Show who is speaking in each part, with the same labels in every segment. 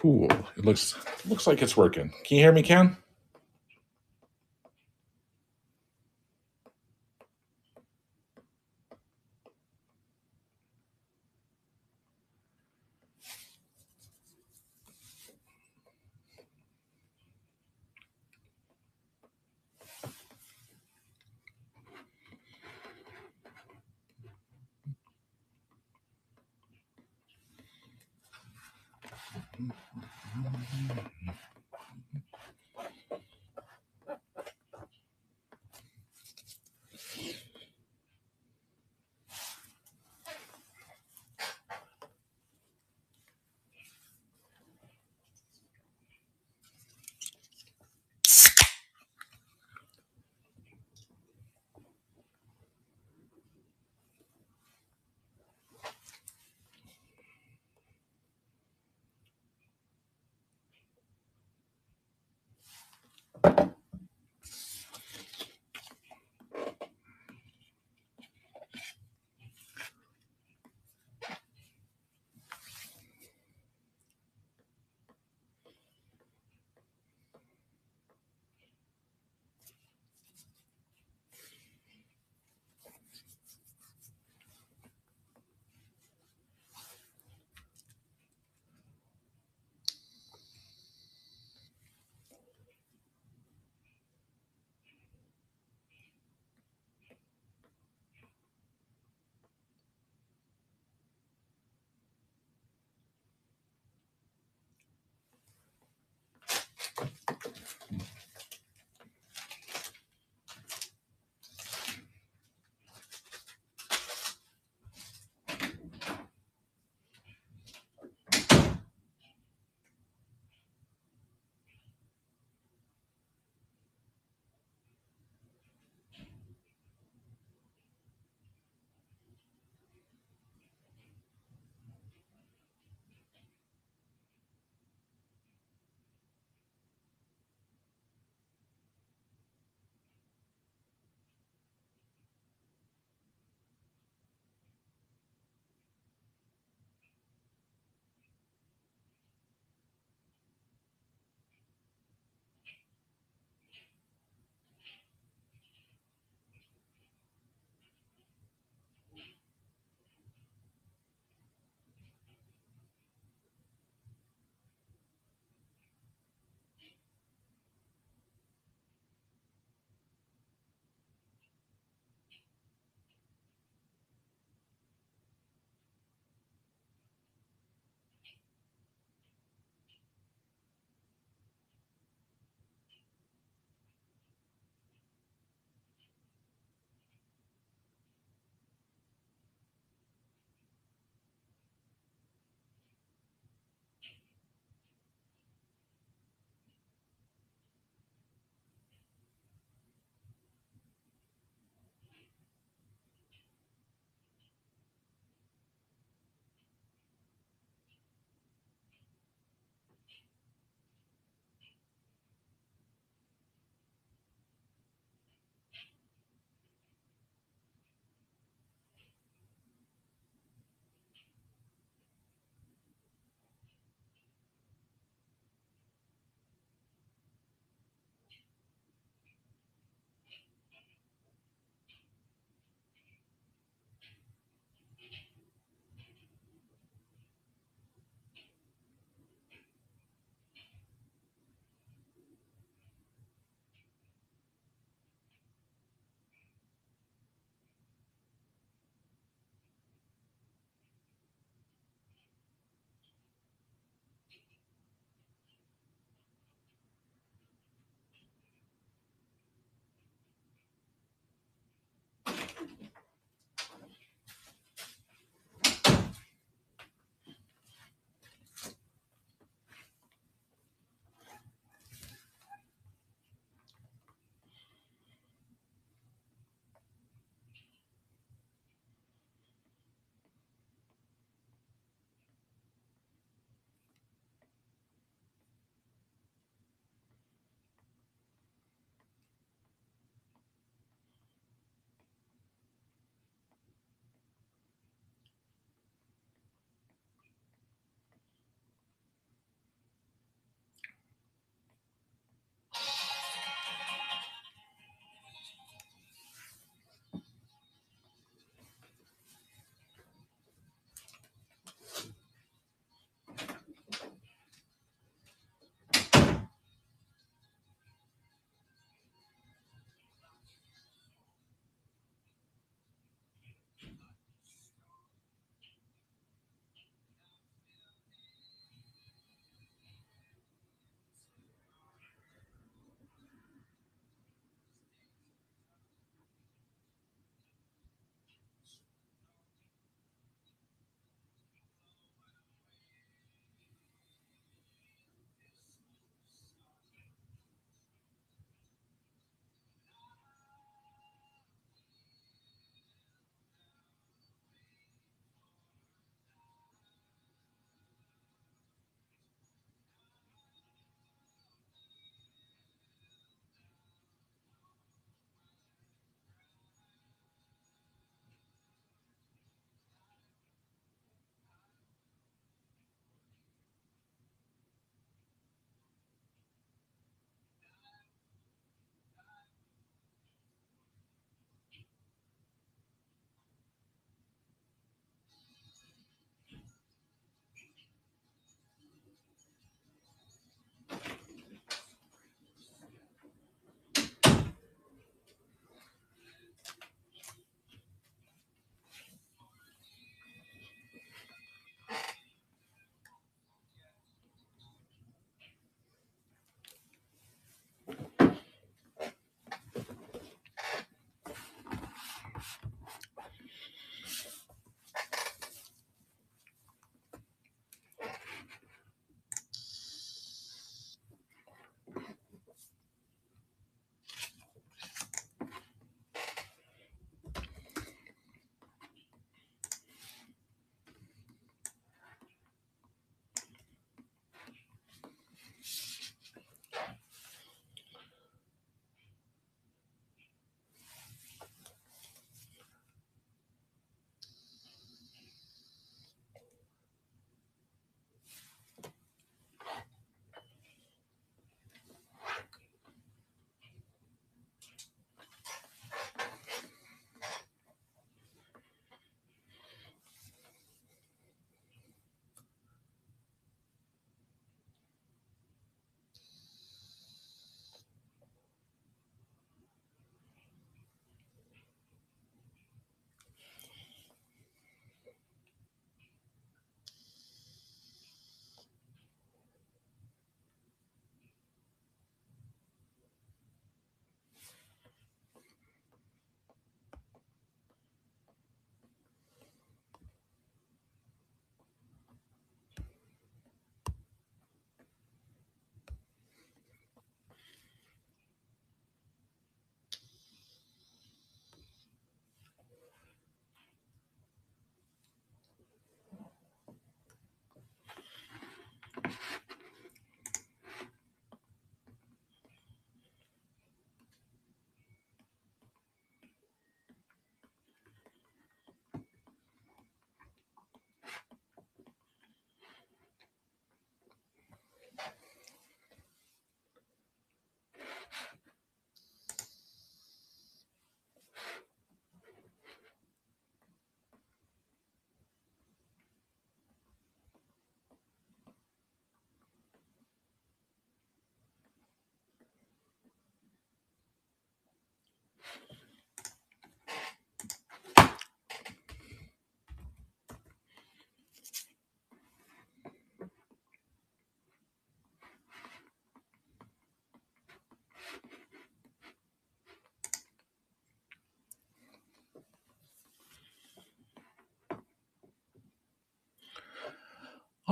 Speaker 1: Cool. It looks like it's working. Can you hear me, Ken?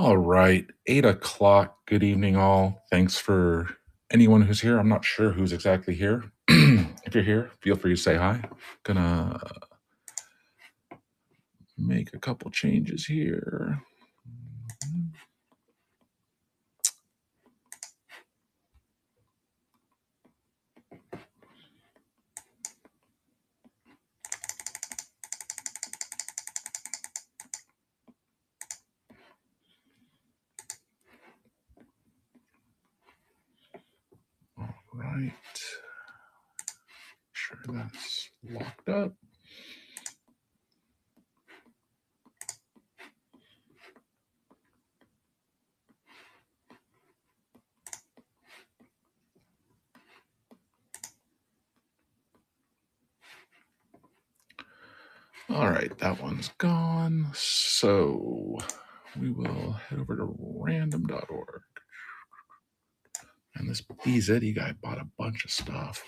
Speaker 1: All right, 8 o'clock. Good evening, all. Thanks for anyone who's here. I'm not sure who's exactly here. If you're here, feel free to say hi. Gonna make a couple changes here. All right. Sure that's locked up. All right, that one's gone. So we will head over to random.org. And this Bziddy guy bought a bunch of stuff.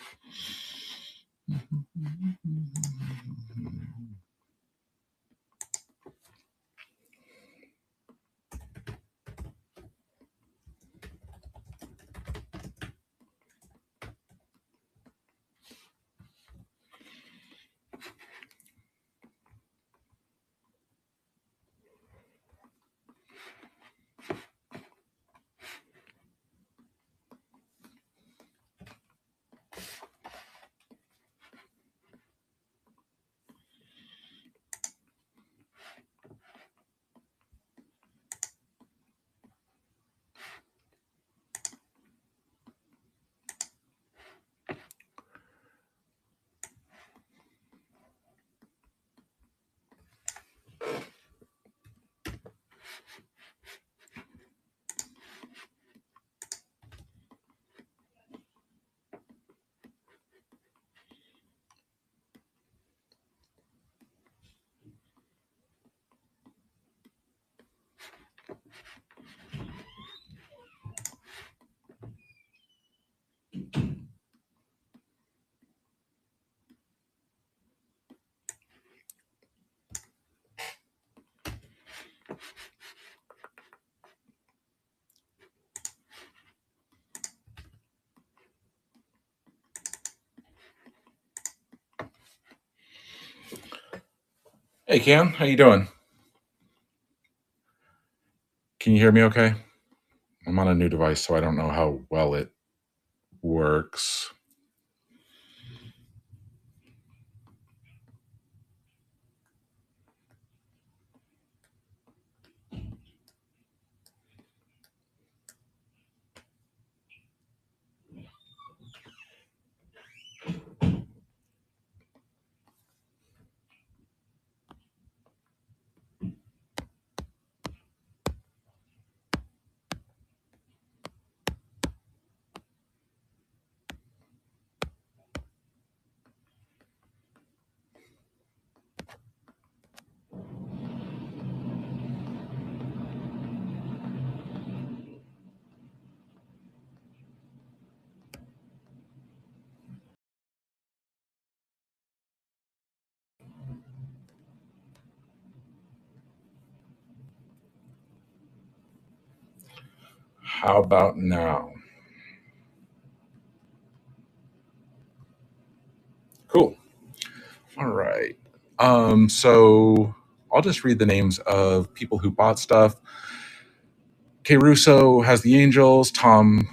Speaker 1: Hey, Cam, how you doing? Can you hear me okay? I'm on a new device, so I don't know how well it works. How about now? Cool. All right. So I'll just read the names of people who bought stuff. K. Russo has the Angels. Tom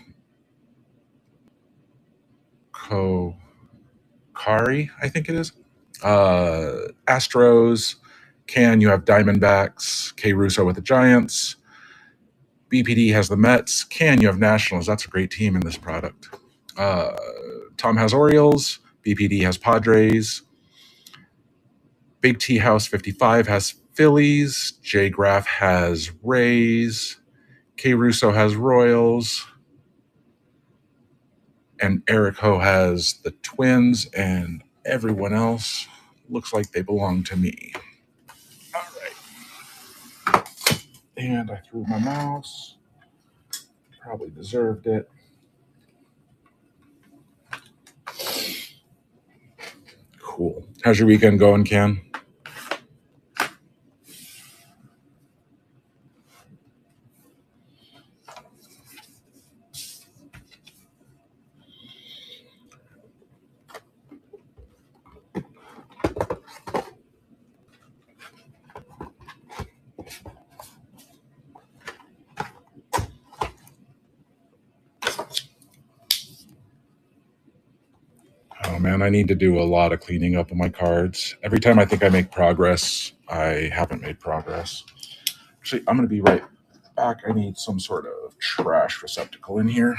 Speaker 1: Kokari, I think it is. Astros. Can you have Diamondbacks? K. Russo with the Giants. BPD has the Mets. Can you have Nationals? That's a great team in this product. Tom has Orioles. BPD has Padres. Big T House 55 has Phillies. J Graph has Rays. K Russo has Royals. And Eric Ho has the Twins. And everyone else looks like they belong to me. All right. And I threw my mouse. Probably deserved it. Cool. How's your weekend going, Ken? man, I need to do a lot of cleaning up of my cards. Every time I think I make progress, I haven't made progress. Actually, I'm going to be right back. I need some sort of trash receptacle in here.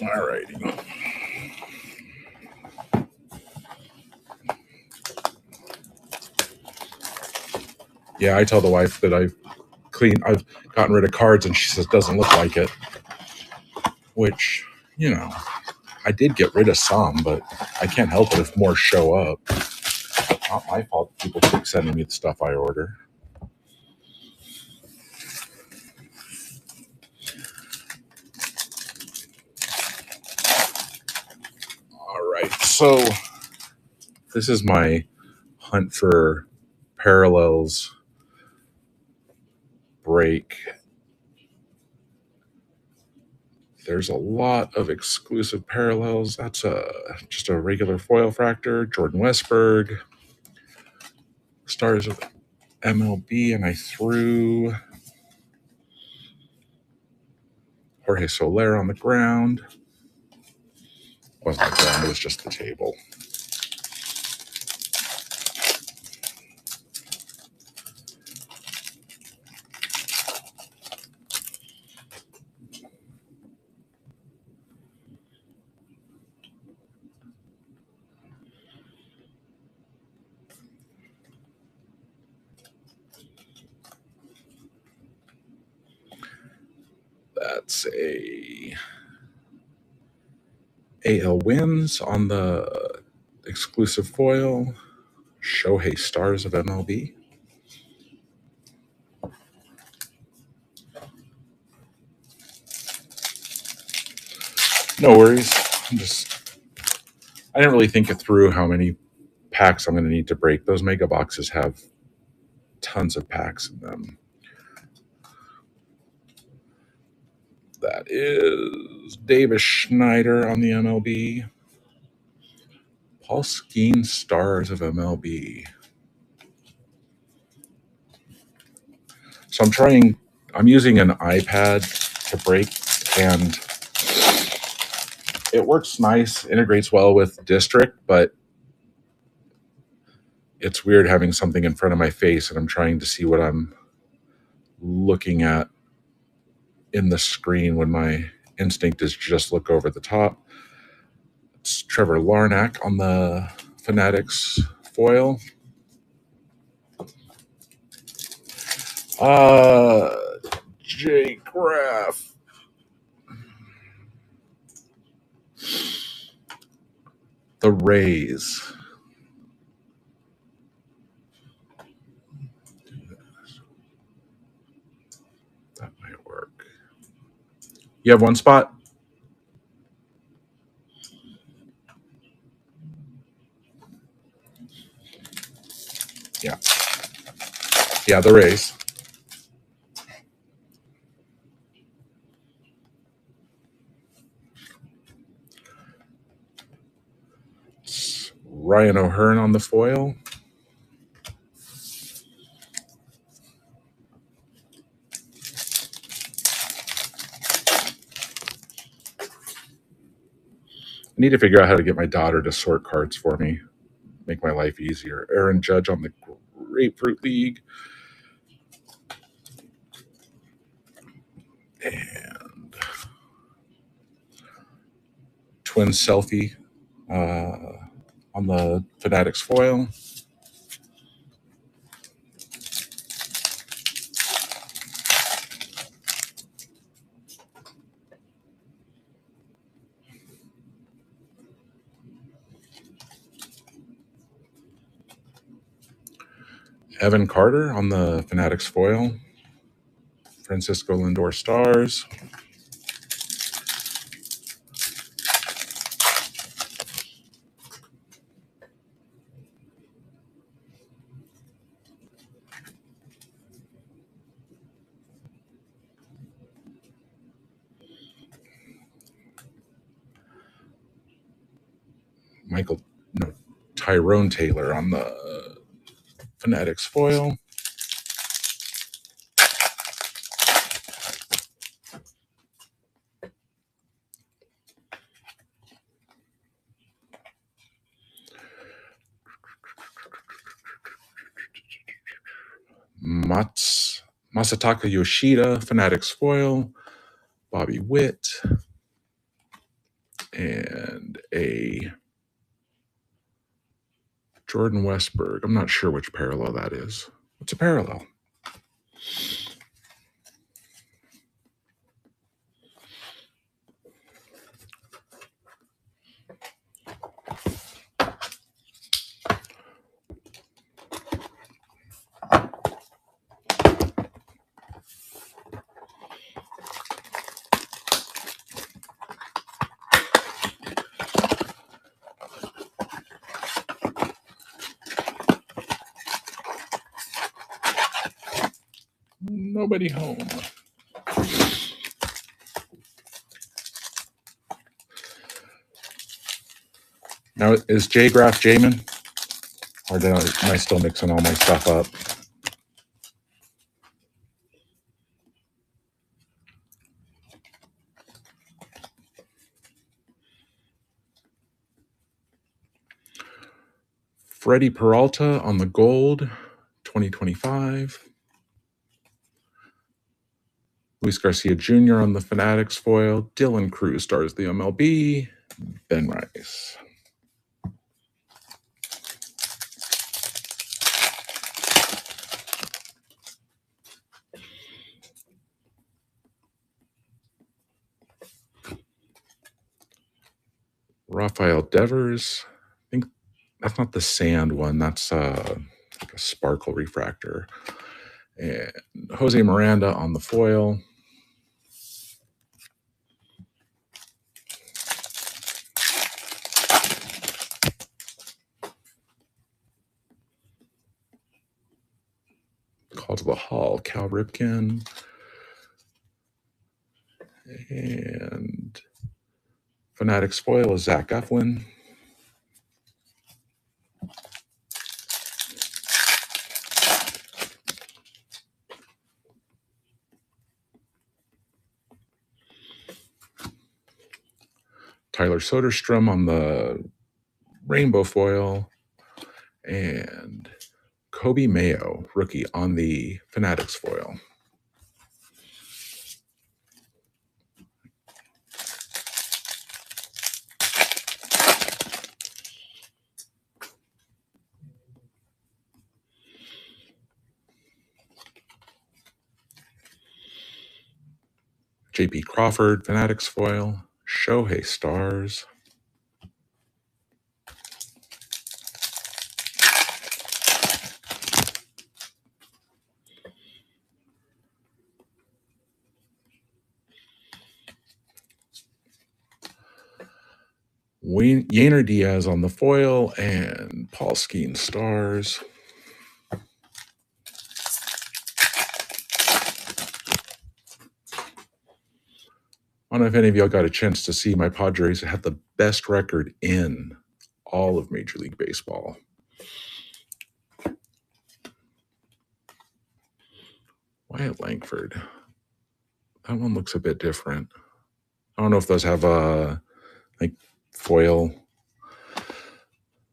Speaker 1: All righty. Yeah, I tell the wife that I've gotten rid of cards, and she says doesn't look like it. Which, I did get rid of some, but I can't help it if more show up. Not my fault. People keep sending me the stuff I order. All right, so this is my hunt for parallels break. There's a lot of exclusive parallels. That's just a regular foil fractor, Jordan Westberg, Stars of MLB, and I threw Jorge Soler on the ground. It wasn't the ground, it was just the table. That's a AL wins on the exclusive foil. Shohei Stars of MLB. No worries. I didn't really think it through how many packs I'm going to need to break. Those mega boxes have tons of packs in them. That is Davis Schneider on the MLB. Paul Skeen Stars of MLB. So I'm using an iPad to break, and it works nice, integrates well with District, but it's weird having something in front of my face and I'm trying to see what I'm looking at in the screen when my instinct is just look over the top. It's Trevor Larnack on the Fanatics foil. Jay Graff. The Rays. That might work. You have one spot? Yeah. Yeah, the Rays. It's Ryan O'Hearn on the foil. I need to figure out how to get my daughter to sort cards for me. Make my life easier. Aaron Judge on the Grapefruit League. And Twin Selfie on the Fanatics foil. Evan Carter on the Fanatics foil. Francisco Lindor Stars. Tyrone Taylor on the Fanatics foil. Masataka Yoshida, Fanatics foil. Bobby Witt. And a Jordan Westberg. I'm not sure which parallel that is. What's a parallel? Nobody home. Now, is J-Graph Jamin? Or am I still mixing all my stuff up? Freddie Peralta on the gold, 2025. Luis Garcia Jr. on the Fanatics foil. Dylan Cruz stars the MLB. Ben Rice. Rafael Devers. I think that's not the sand one. That's like a sparkle refractor. And Jose Miranda on the foil. Call to the Hall, Cal Ripken. And Fanatics foil is Zach Eflin. Tyler Soderstrom on the rainbow foil. And Kobe Mayo, rookie, on the Fanatics foil. JP Crawford, Fanatics foil. Shohei Stars. Yainer Diaz on the foil and Paul Skeen Stars. I don't know if any of y'all got a chance to see my Padres had the best record in all of Major League Baseball. Wyatt Langford. That one looks a bit different. I don't know if those have like foil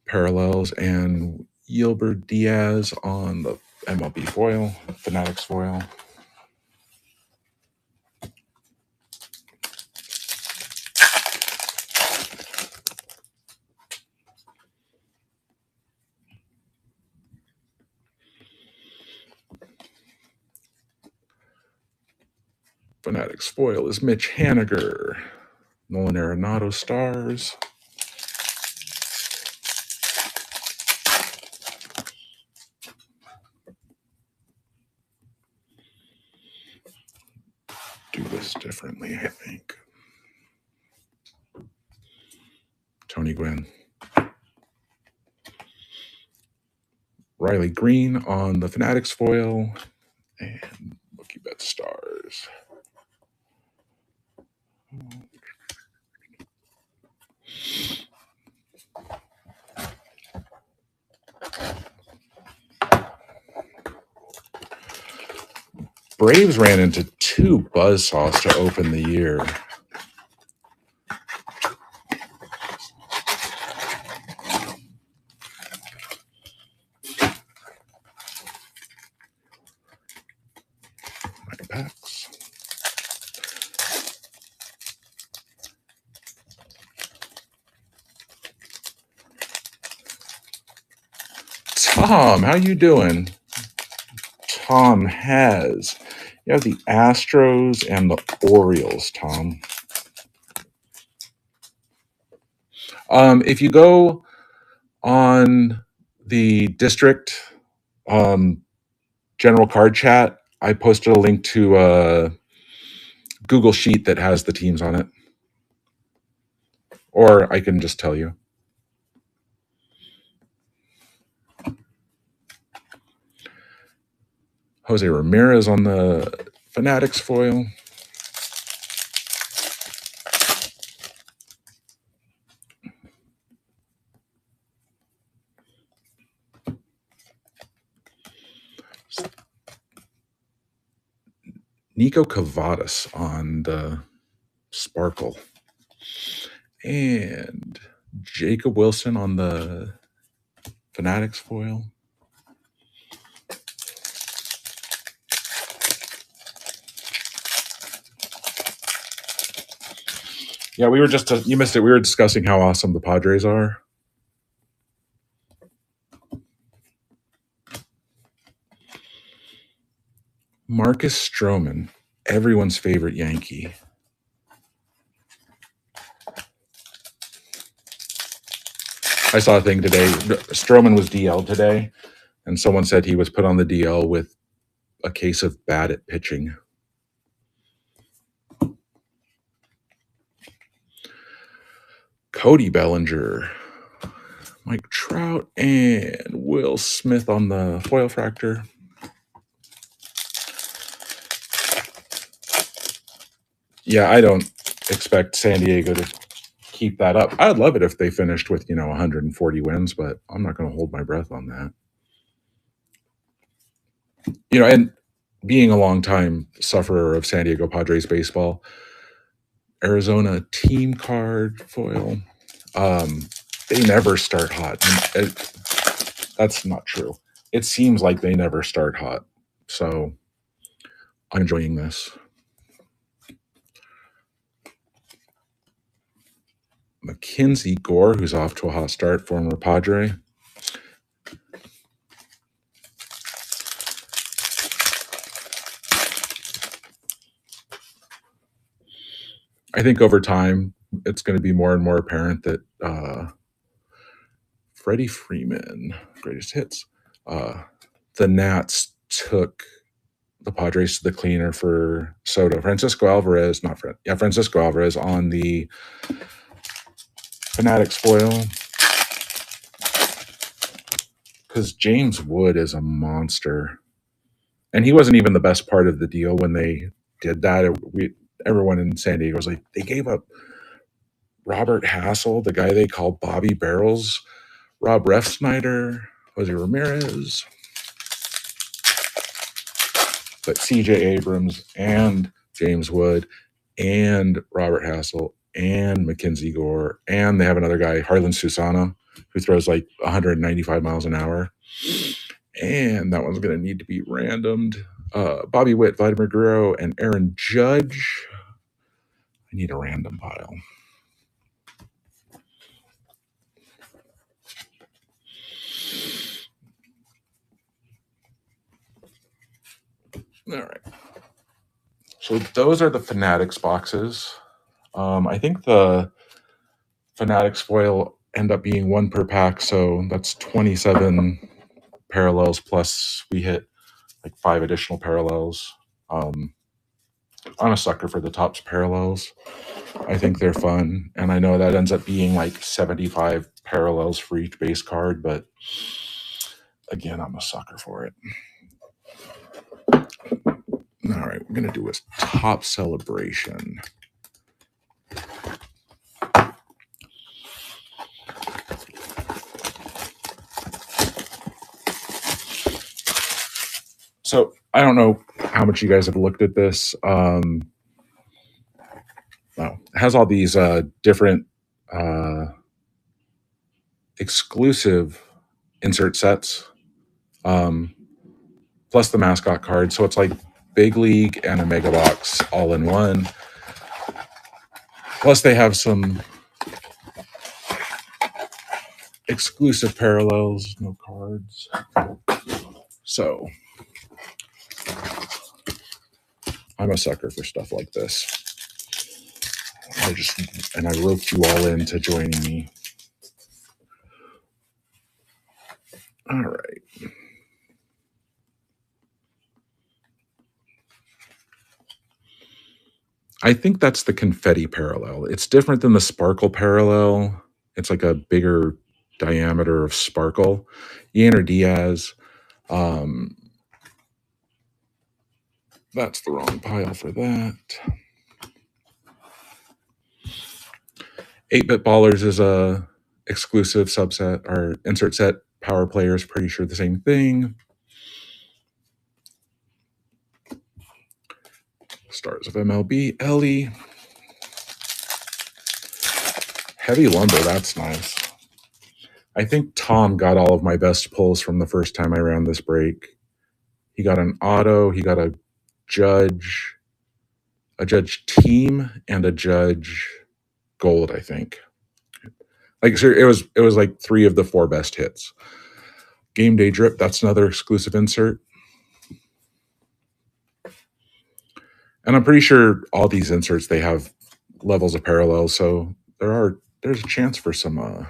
Speaker 1: parallels. And Yilbert Diaz on the MLB foil, Fanatics foil. Fanatics foil is Mitch Haniger. Nolan Arenado Stars. differently, I think. Tony Gwynn. Riley Green on the Fanatics foil. And Mookie Betts stars. Braves ran into 2 buzzsaws to open the year. My packs. Tom, how you doing? Tom has. You have the Astros and the Orioles, Tom. If you go on the district general card chat, I posted a link to a Google Sheet that has the teams on it. Or I can just tell you. Jose Ramirez on the Fanatics foil. Nico Cavadas on the Sparkle. And Jacob Wilson on the Fanatics foil. Yeah, we were just, you missed it. We were discussing how awesome the Padres are. Marcus Stroman, everyone's favorite Yankee. I saw a thing today. Stroman was DL today, and someone said he was put on the DL with a case of bad at pitching. Cody Bellinger, Mike Trout, and Will Smith on the foil fractor. Yeah, I don't expect San Diego to keep that up. I'd love it if they finished with, 140 wins, but I'm not going to hold my breath on that. And being a longtime sufferer of San Diego Padres baseball, Arizona team card foil, they never start hot. That's not true. It seems like they never start hot. So I'm enjoying this. Mackenzie Gore, who's off to a hot start, former Padre. I think over time, it's going to be more and more apparent that Freddie Freeman, greatest hits, the Nats took the Padres to the cleaner for Soto. Francisco Alvarez on the Fanatics foil. Because James Wood is a monster. And he wasn't even the best part of the deal when they did that. Everyone in San Diego was like, they gave up Robert Hassel, the guy they call Bobby Barrels, Rob Refsnyder, Jose Ramirez. But CJ Abrams and James Wood and Robert Hassel and Mackenzie Gore, and they have another guy, Harlan Susana, who throws like 195 miles an hour. And that one's going to need to be randomed. Bobby Witt, Vladimir Guerrero, and Aaron Judge. I need a random pile. All right. So those are the Fanatics boxes. I think the Fanatics foil end up being 1 per pack, so that's 27 parallels plus we hit like 5 additional parallels. I'm a sucker for the Topps parallels. I think they're fun, and I know that ends up being like 75 parallels for each base card, but again, I'm a sucker for it. All right, we're gonna do a Top Celebration. So I don't know how much you guys have looked at this. Well, it has all these different exclusive insert sets, plus the mascot card. So it's like Big League and a Mega Box all in one. Plus they have some exclusive parallels, no cards. So I'm a sucker for stuff like this. I roped you all into joining me. All right. I think that's the confetti parallel. It's different than the sparkle parallel. It's like a bigger diameter of sparkle. Yainer Diaz. That's the wrong pile for that. 8-Bit Ballers is a exclusive subset or insert set. Power Players, pretty sure the same thing. Stars of MLB, Ellie. Heavy Lumber, that's nice. I think Tom got all of my best pulls from the first time I ran this break. He got an auto, he got a judge team, and a judge gold, I think. Like, so it was like 3 of the 4 best hits. Game Day Drip, that's another exclusive insert. And I'm pretty sure all these inserts, they have levels of parallel, so there's a chance for some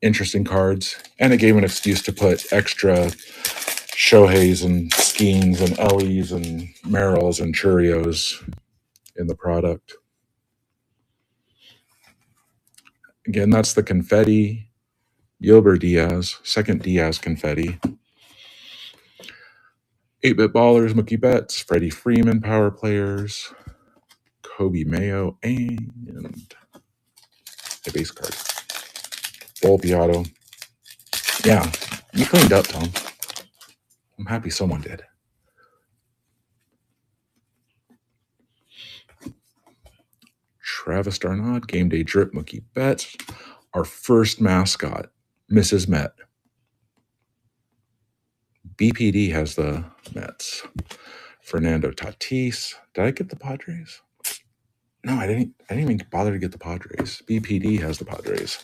Speaker 1: interesting cards. And it gave an excuse to put extra Shoheis and Skeens and Ellies and Merrills and Churios in the product. Again, that's the confetti. Yilber Diaz, second Diaz confetti. 8-Bit Ballers, Mookie Betts, Freddie Freeman, Power Players, Kobe Mayo, and a base card. Volpe auto. Yeah, you cleaned up, Tom. I'm happy someone did. Travis Darnaud, Game Day Drip, Mookie Betts. Our first mascot, Mrs. Met. BPD has the Mets. Fernando Tatis. Did I get the Padres? No, I didn't even bother to get the Padres. BPD has the Padres.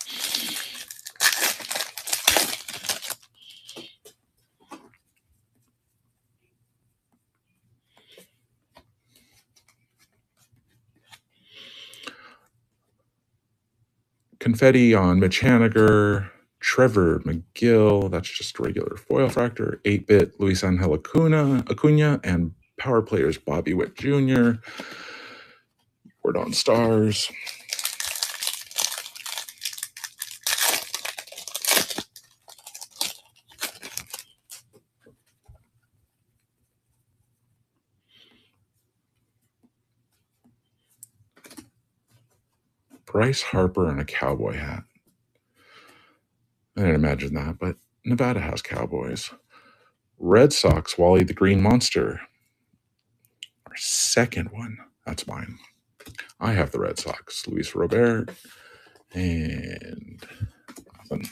Speaker 1: Confetti on Mitch Haniger. Trevor McGill, that's just a regular foil fractor. 8-Bit Luis Angel Acuna, and Power Players Bobby Witt Jr. Word on Stars. Bryce Harper and a cowboy hat. I didn't imagine that, but Nevada has Cowboys. Red Sox, Wally the Green Monster. Our second one. That's mine. I have the Red Sox. Luis Robert. And nothing.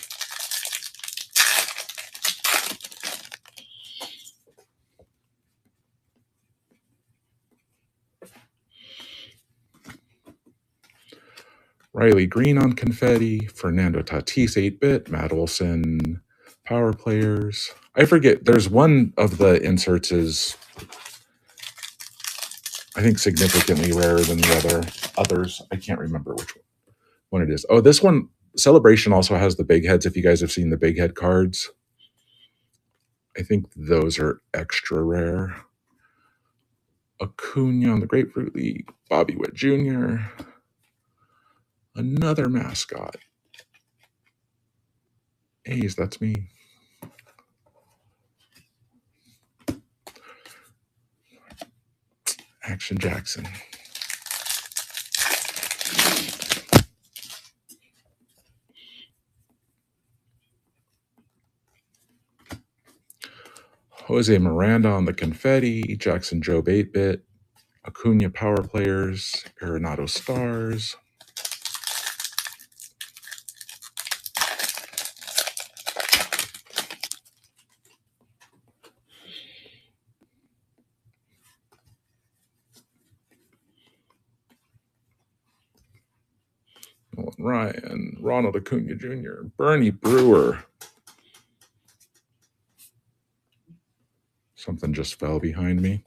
Speaker 1: Riley Green on confetti. Fernando Tatis, 8-Bit. Matt Olson, Power Players. I forget. There's one of the inserts is, I think, significantly rarer than the others. I can't remember which one it is. Oh, this one, Celebration, also has the big heads. If you guys have seen the big head cards, I think those are extra rare. Acuna on the Grapefruit League. Bobby Witt Jr. Another mascot. A's, that's me. Action Jackson. Jose Miranda on the Confetti. Jackson Jobe 8-Bit. Acuna Power Players. Arenado Stars. Nolan Ryan. Ronald Acuna Jr. Bernie Brewer. Something just fell behind me.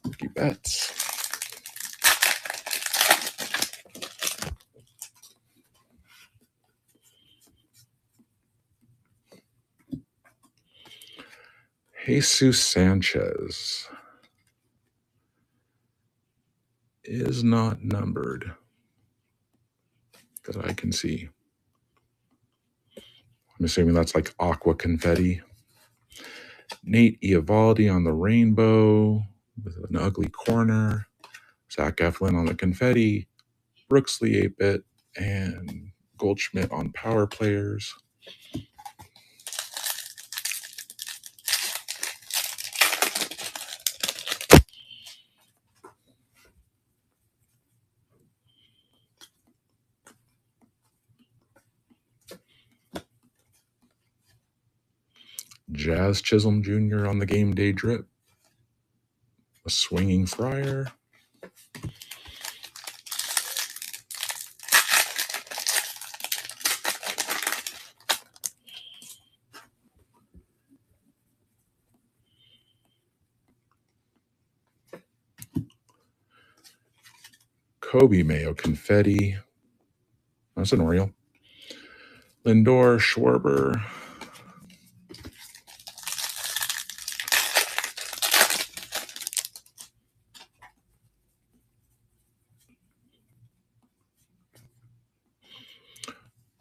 Speaker 1: Mookie Betts. Jesus Sanchez is not numbered that I can see. I'm assuming that's like aqua confetti. Nate Eovaldi on the rainbow with an ugly corner. Zach Eflin on the confetti. Brooksley 8-Bit and Goldschmidt on power players. Jazz Chisholm Jr. on the game day drip. A swinging Friar. Kobe Mayo confetti. That's an Oriole. Lindor Schwarber.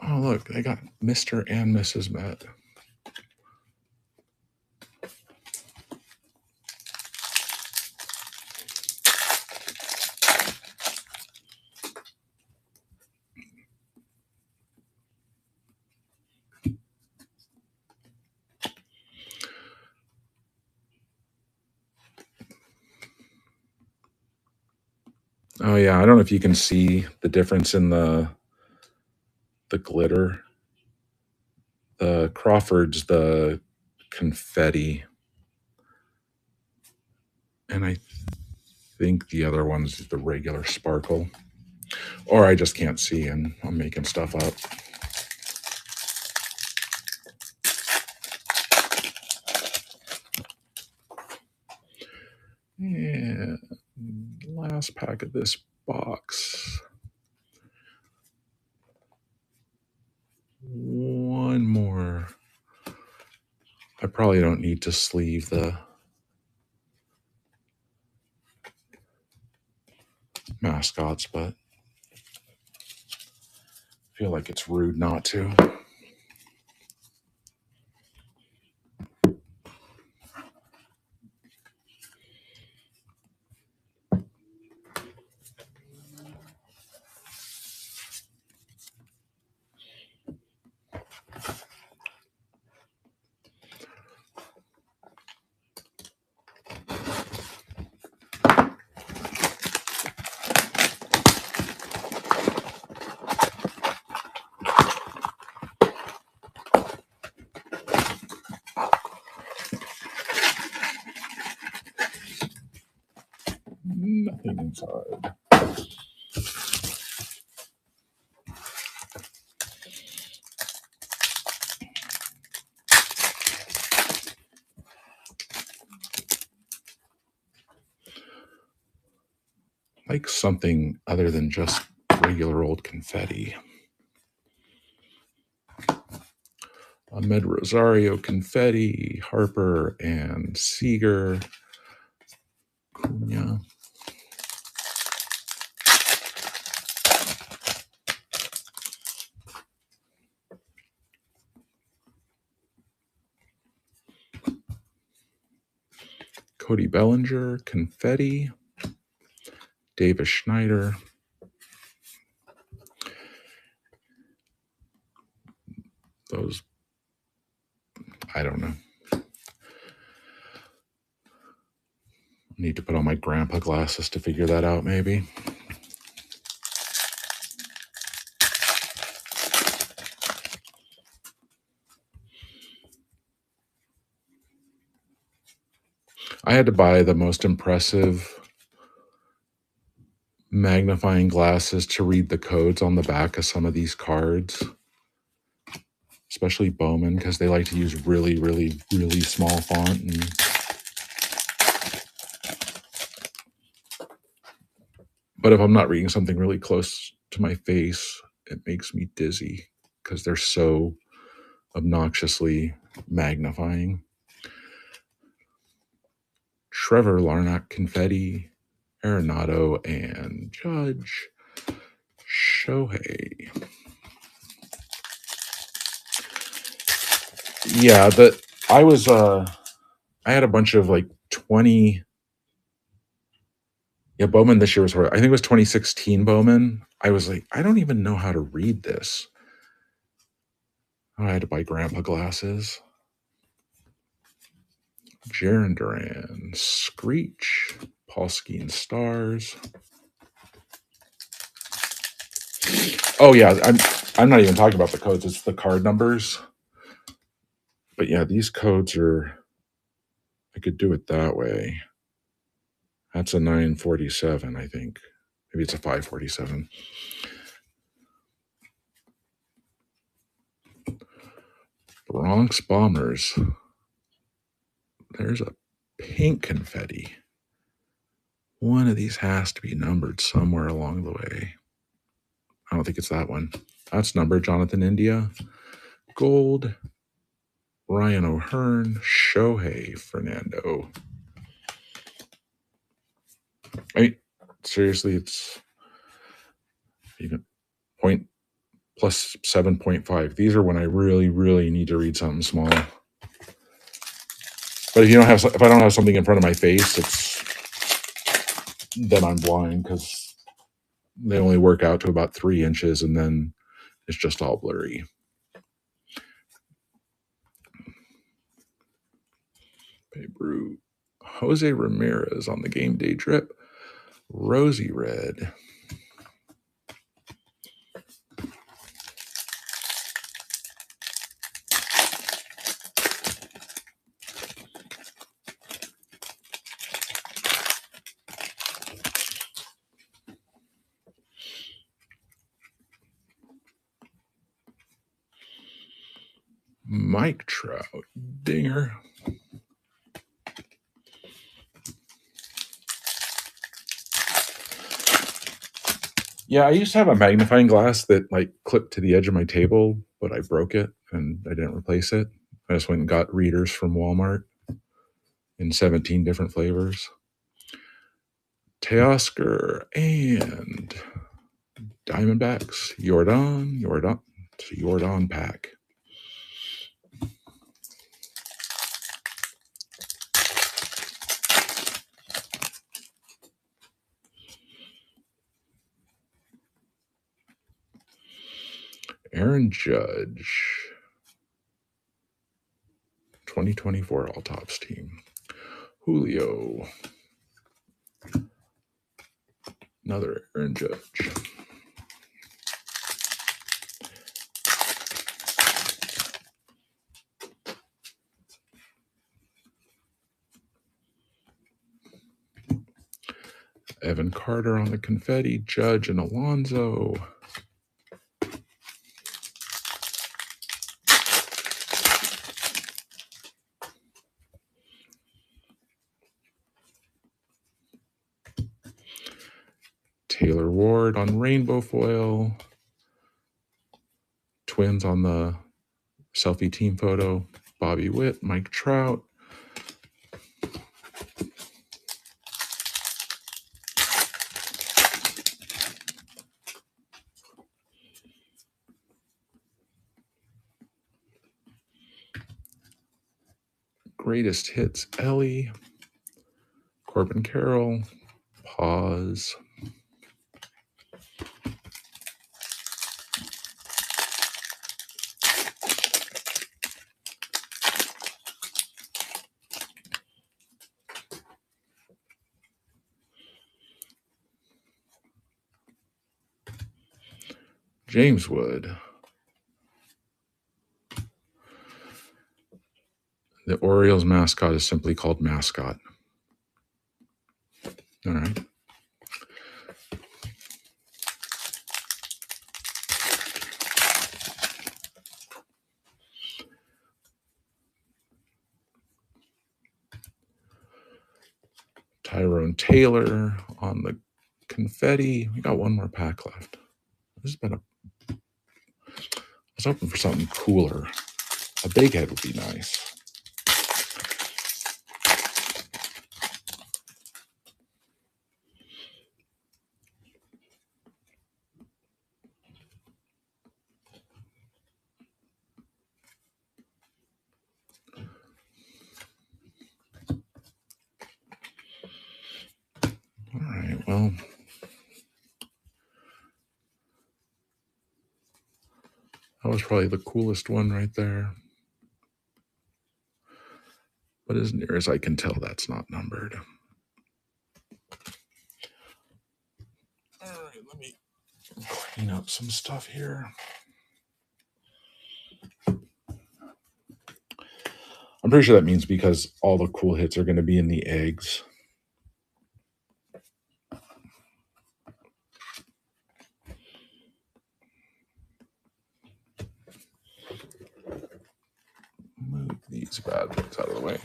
Speaker 1: Oh, look, they got Mr. and Mrs. Met. Oh, yeah, I don't know if you can see the difference in the glitter. The Crawford's the confetti. And I think the other one's the regular sparkle. Or I just can't see and I'm making stuff up. And last pack of this box. One more. I probably don't need to sleeve the mascots, but I feel like it's rude not to. Nothing inside. Like something other than just regular old confetti. Ahmed Rosario confetti, Harper and Seager. Cunha. Cody Bellinger, Confetti, Davis Schneider, those, I don't know. Need to put on my grandpa glasses to figure that out, maybe. I had to buy the most impressive magnifying glasses to read the codes on the back of some of these cards, especially Bowman, because they like to use really, really, really small font. But if I'm not reading something really close to my face, it makes me dizzy because they're so obnoxiously magnifying. Trevor Larnach, Confetti, Arenado, and Judge Shohei. Yeah, I had a bunch of like 20. Yeah, Bowman this year was horrible. I think it was 2016 Bowman. I was like, I don't even know how to read this. Oh, I had to buy grandpa glasses. Jaron Duran, Screech, Polsky and Stars. Oh yeah, I'm not even talking about the codes. It's the card numbers. But yeah, these codes are. I could do it that way. That's a 947, I think. Maybe it's a 547. Bronx Bombers. There's a pink Confetti. One of these has to be numbered somewhere along the way. I don't think it's that one. That's numbered Jonathan India. Gold. Ryan O'Hearn. Shohei Fernando. I mean, seriously, it's even point plus 7.5. These are when I really, really need to read something small. But if I don't have something in front of my face, then I'm blind because they only work out to about 3 inches and then it's just all blurry. Babe Ruth. Jose Ramirez on the game day drip. Rosy red. Mike Trout. Dinger. Yeah, I used to have a magnifying glass that like clipped to the edge of my table, but I broke it and I didn't replace it. I just went and got readers from Walmart in 17 different flavors. Teoscar and Diamondbacks. Jordan pack. Aaron Judge. 2024 All Tops team. Julio. Another Aaron Judge. Evan Carter on the Confetti. Judge and Alonso. Taylor Ward on Rainbow Foil. Twins on the selfie team photo. Bobby Witt, Mike Trout. Greatest Hits, Ellie. Corbin Carroll. Pause. James Wood. The Orioles mascot is simply called Mascot. All right. Tyrone Taylor on the confetti. We got one more pack left. This has been I was hoping for something cooler. A big head would be nice. All right, well, that was probably the coolest one right there. But as near as I can tell, that's not numbered. All right, let me clean up some stuff here. I'm pretty sure that means because all the cool hits are going to be in the eggs. Move these bad boys out of the way.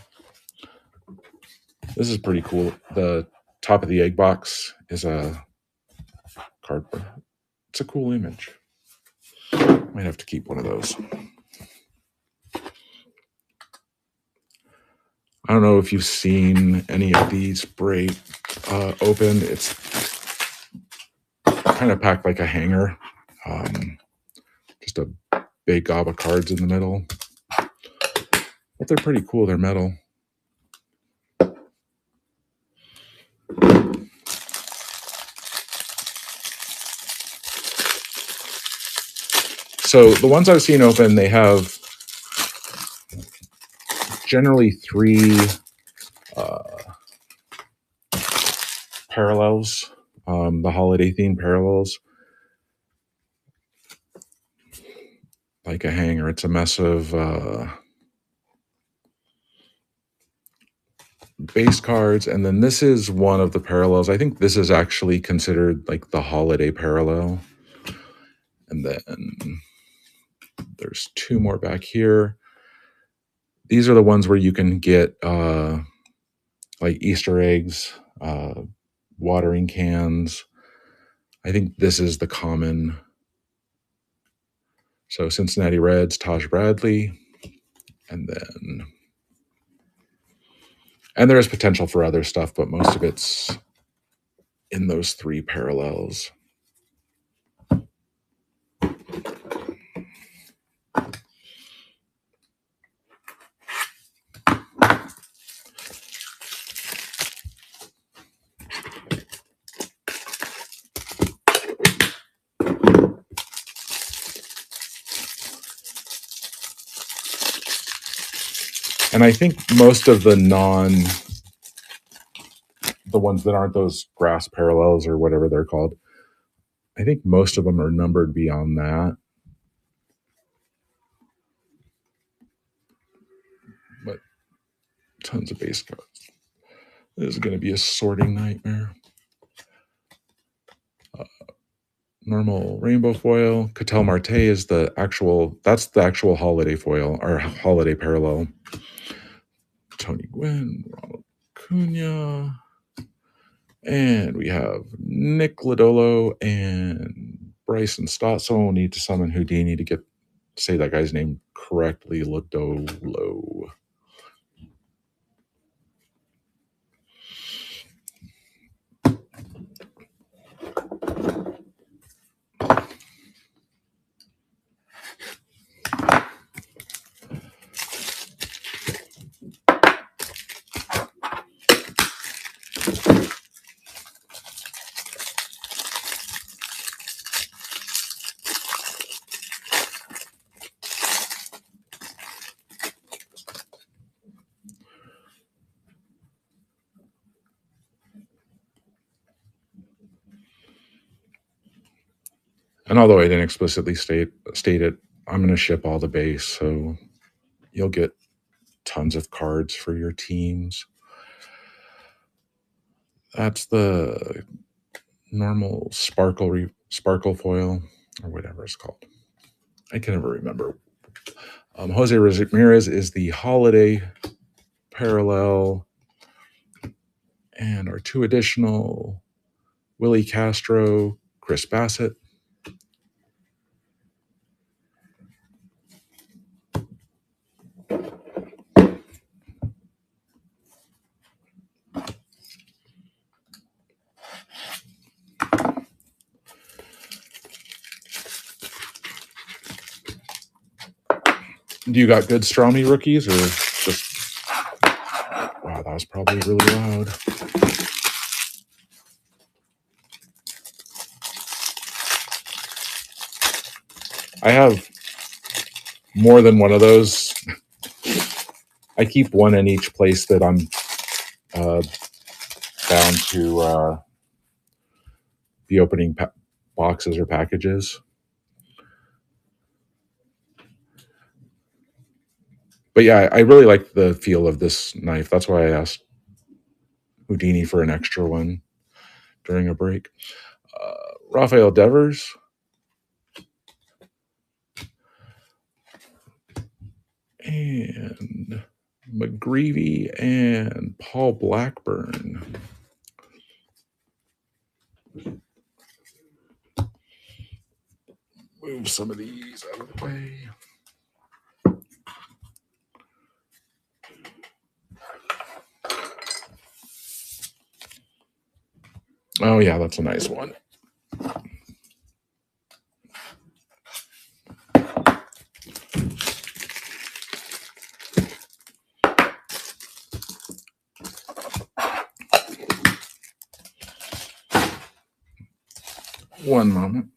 Speaker 1: This is pretty cool. The top of the egg box is a cardboard. It's a cool image. Might have to keep one of those. I don't know if you've seen any of these break opened. It's kind of packed like a hanger. Just a big gob of cards in the middle. But they're pretty cool. They're metal. So the ones I've seen open, they have generally 3 parallels, the holiday theme parallels. Like a hanger. It's a mess of base cards. And then this is one of the parallels. I think this is actually considered like the holiday parallel. And then there's 2 more back here. These are the ones where you can get like Easter eggs, watering cans. I think this is the common. So Cincinnati Reds, Taj Bradley. And there is potential for other stuff, but most of it's in those 3 parallels. And I think most of the ones that aren't those grass parallels or whatever they're called, I think most of them are numbered beyond that. But tons of base cards. This is going to be a sorting nightmare. Normal rainbow foil. Ketel Marte is that's the actual holiday foil, or holiday parallel. Tony Gwynn, Ronald Acuna. And we have Nick Lodolo and Bryson Stott. Someone will need to summon Houdini to say that guy's name correctly. Lodolo. And although I didn't explicitly state it, I'm going to ship all the base, so you'll get tons of cards for your teams. That's the normal sparkle foil, or whatever it's called. I can never remember. Jose Ramirez is the holiday parallel, and our 2 additional, Willie Castro, Chris Bassett. Do you got good Strami rookies, or just... Wow, that was probably really loud. I have more than one of those. I keep one in each place that I'm bound to be opening boxes or packages. But yeah, I really like the feel of this knife. That's why I asked Houdini for an extra one during a break. Rafael Devers. And McGreevy and Paul Blackburn. Move some of these out of the way. Oh yeah, that's a nice one. One moment.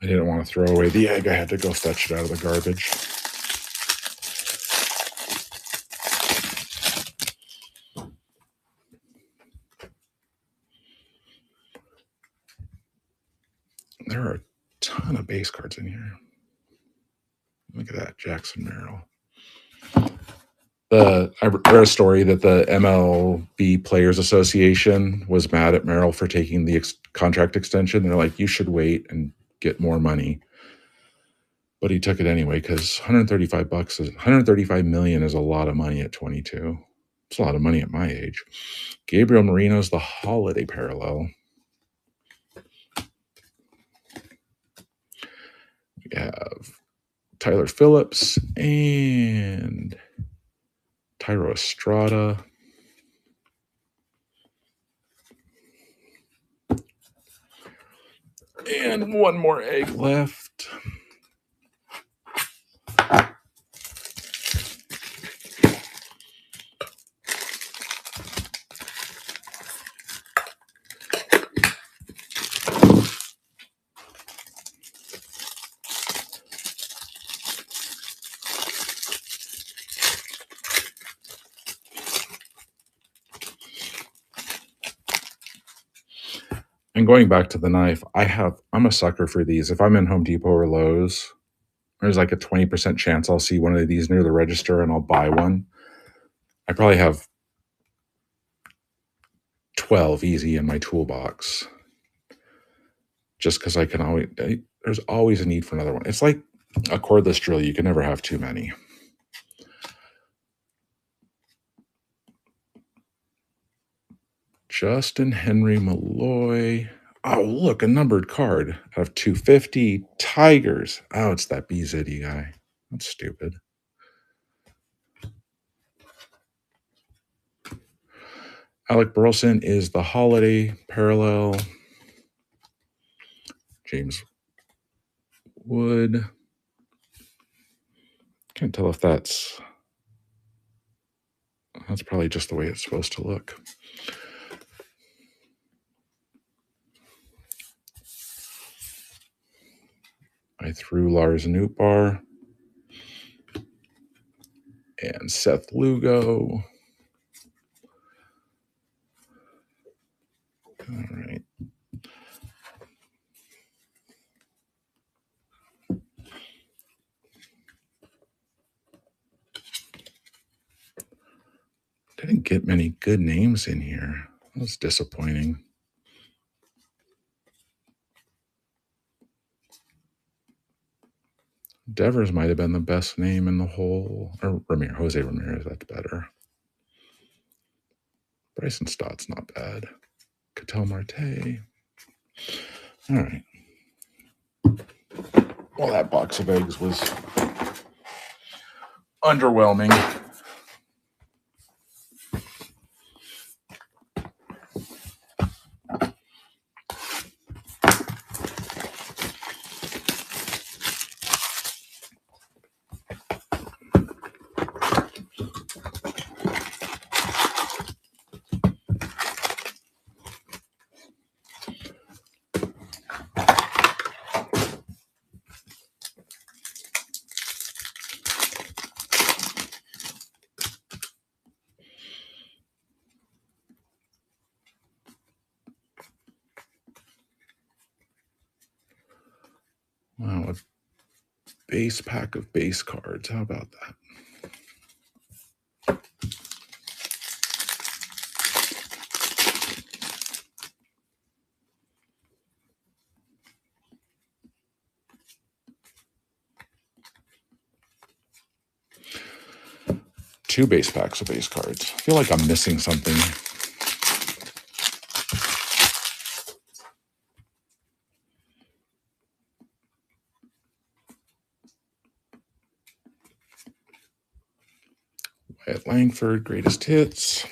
Speaker 1: I didn't want to throw away the egg. I had to go fetch it out of the garbage. There are a ton of base cards in here. Look at that, Jackson Merrill. I read a story that the MLB Players Association was mad at Merrill for taking the contract extension. They're like, you should wait and get more money. But he took it anyway because $135 million is a lot of money at 22. It's a lot of money at my age. Gabriel Marino's the holiday parallel. We have Tyler Phillips and Tyro Estrada. And one more egg left. And going back to the knife, I'm a sucker for these. If I'm in Home Depot or Lowe's, there's like a 20% chance I'll see one of these near the register and I'll buy one. I probably have 12 easy in my toolbox. Just because I can there's always a need for another one. It's like a cordless drill. You can never have too many. Justin Henry Malloy. Oh, look, a numbered card out of 250. Tigers. Oh, it's that Bziddy guy. That's stupid. Alec Burleson is the holiday parallel. James Wood. Can't tell if that's probably just the way it's supposed to look. I threw Lars Nootbaar and Seth Lugo. All right. Didn't get many good names in here. That was disappointing. Devers might have been the best name in the whole, or Jose Ramirez, that's better. Bryson Stott's not bad. Ketel Marte. All right. Well, that box of eggs was underwhelming. Wow, a base pack of base cards. How about that? Two base packs of base cards. I feel like I'm missing something. Wyatt Langford, greatest hits.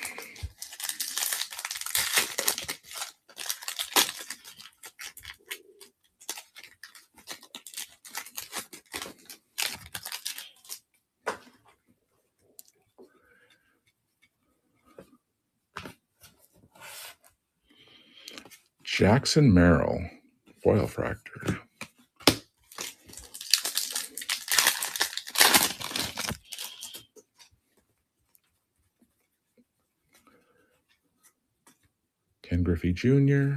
Speaker 1: Jackson Merrill, foil fractor. Ken Griffey Jr.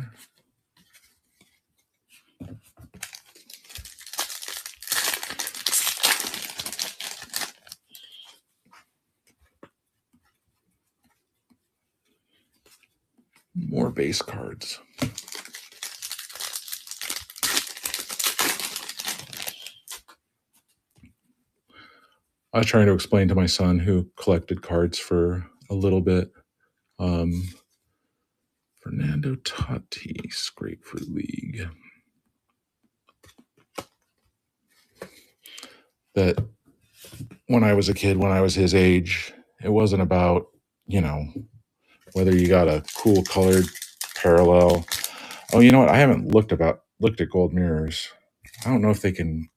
Speaker 1: More base cards. I was trying to explain to my son, who collected cards for a little bit, Fernando Tatis, Grapefruit League, that when I was a kid, when I was his age, it wasn't about, whether you got a cool colored parallel. Oh, you know what? I haven't looked at gold mirrors. I don't know if they can.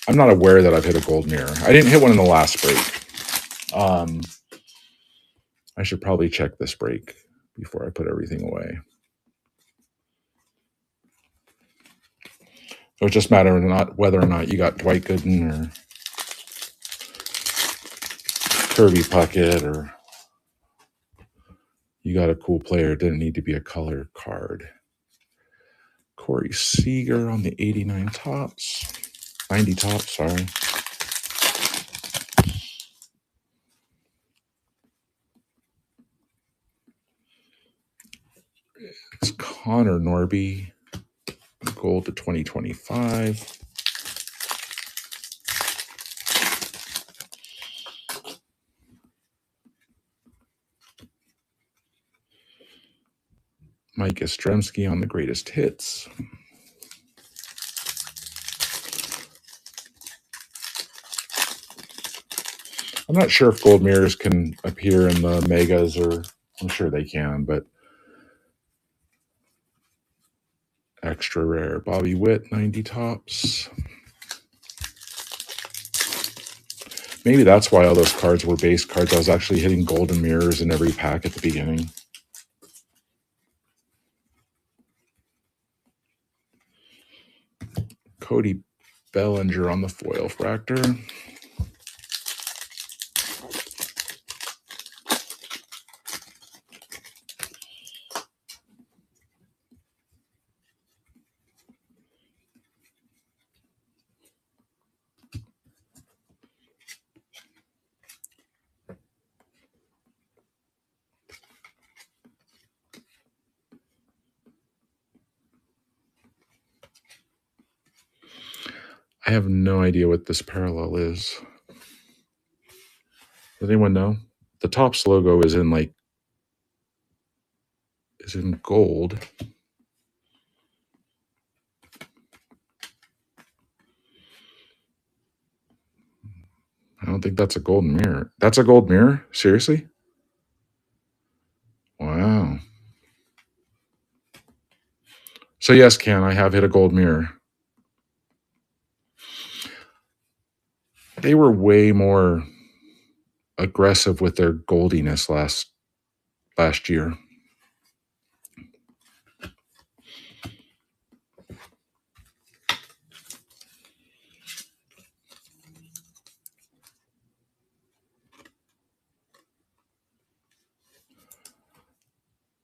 Speaker 1: I'm not aware that I've hit a gold mirror. I didn't hit one in the last break. I should probably check this break before I put everything away. So it just matters whether or not you got Dwight Gooden or Kirby Puckett, or you got a cool player. It didn't need to be a color card. Corey Seager on the 89 tops. 90 tops, sorry. It's Connor Norby, gold to 2025. Mike Yastrzemski on the greatest hits. I'm not sure if gold mirrors can appear in the megas, or I'm sure they can, but extra rare. Bobby Witt, 90 tops. Maybe that's why all those cards were base cards. I was actually hitting golden mirrors in every pack at the beginning. Cody Bellinger on the foil fractor. I have no idea what this parallel is. Does anyone know? The Topps logo is in gold. I don't think that's a gold mirror. That's a gold mirror? Seriously? Wow. So yes, Ken, I have hit a gold mirror. They were way more aggressive with their goldiness last year.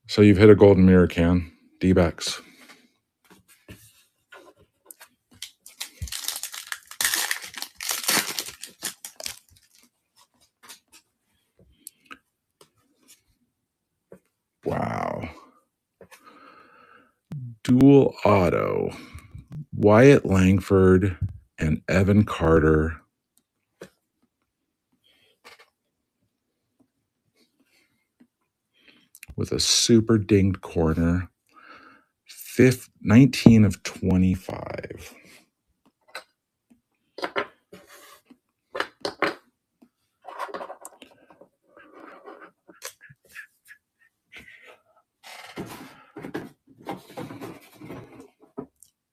Speaker 1: So you've hit a golden mirror, Ken. D-backs. Wow. Dual auto. Wyatt Langford and Evan Carter. With a super dinged corner. 19 of 25.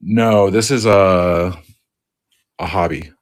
Speaker 1: No, this is a hobby.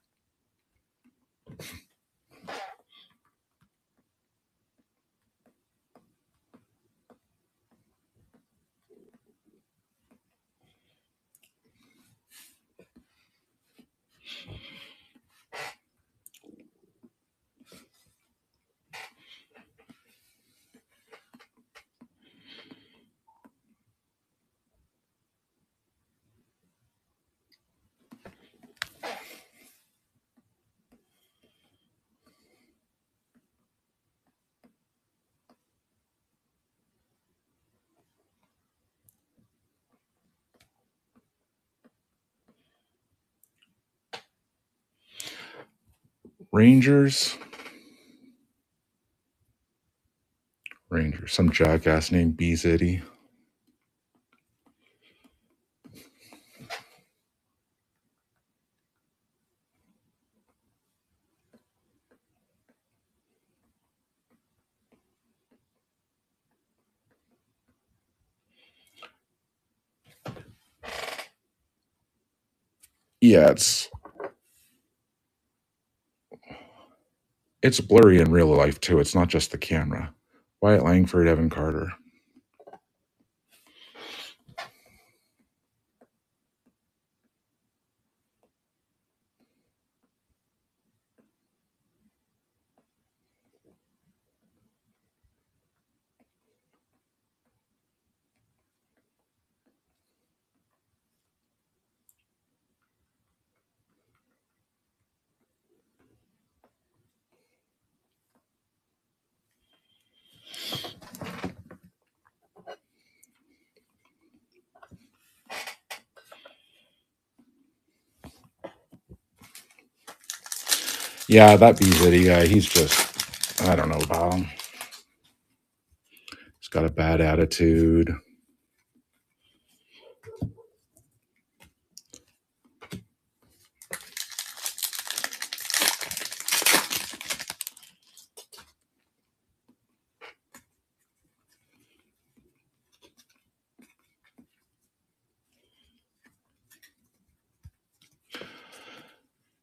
Speaker 1: Rangers. Some jackass named Bziddy. Yeah, it's blurry in real life too. It's not just the camera. Wyatt Langford, Evan Carter. Yeah, that Bziddy guy, he's just, I don't know about him. He's got a bad attitude.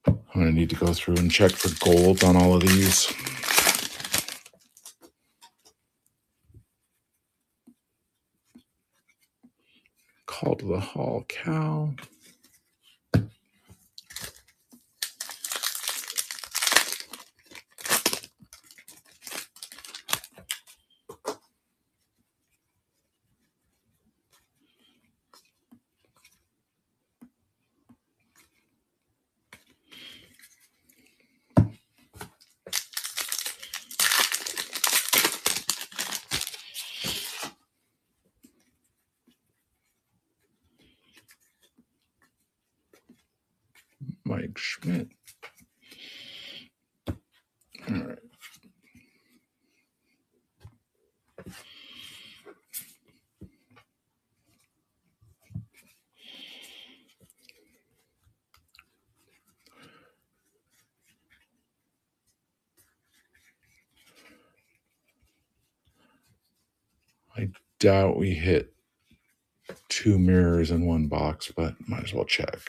Speaker 1: I'm going to need to go through and check for gold on all of these. Call to the Hall cow. Mike Schmidt. All right. I doubt we hit 2 mirrors in one box, but might as well check.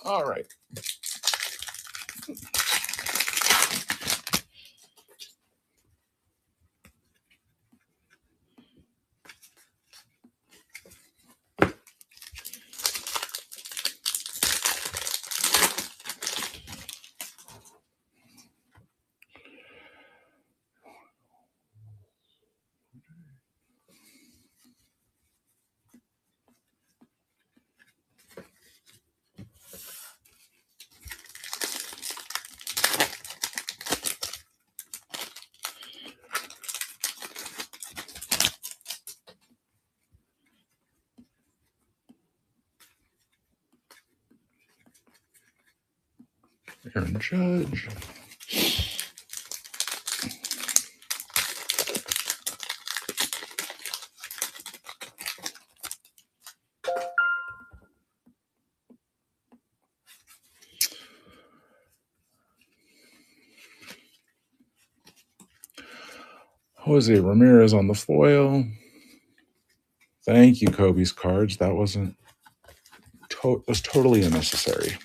Speaker 1: All right. Aaron Judge. Jose Ramirez on the foil. Thank you, Kobe's cards. That was totally unnecessary.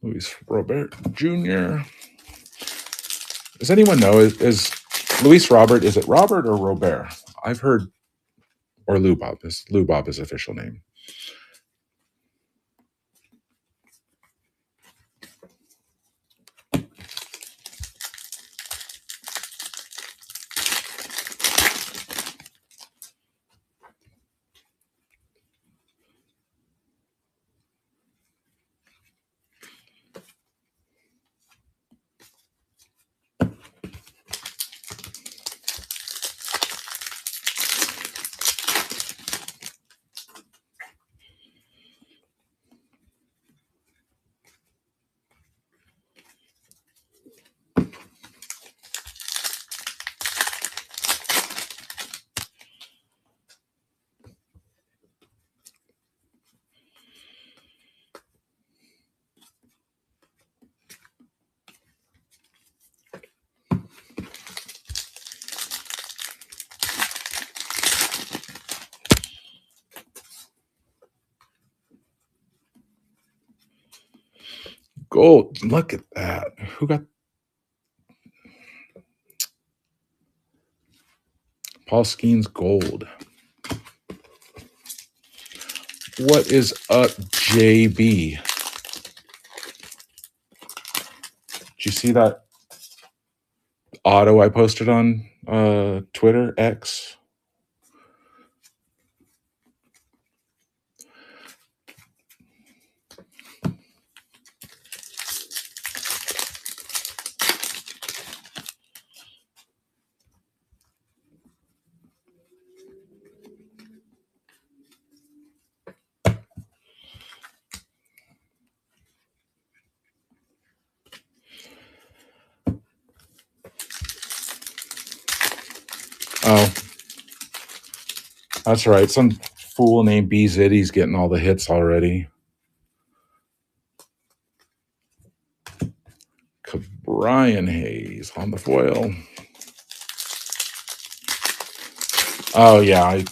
Speaker 1: Luis Robert Jr. Does anyone know, is Luis Robert, is it Robert or Robert? I've heard, or Lou Bob, is Lou Bob his official name? Gold. Look at that. Who got Paul Skeens gold? What is up, JB? Did you see that auto I posted on Twitter, X? Oh, that's right. Some fool named Bziddy's getting all the hits already. Brian Hayes on the foil. Oh yeah,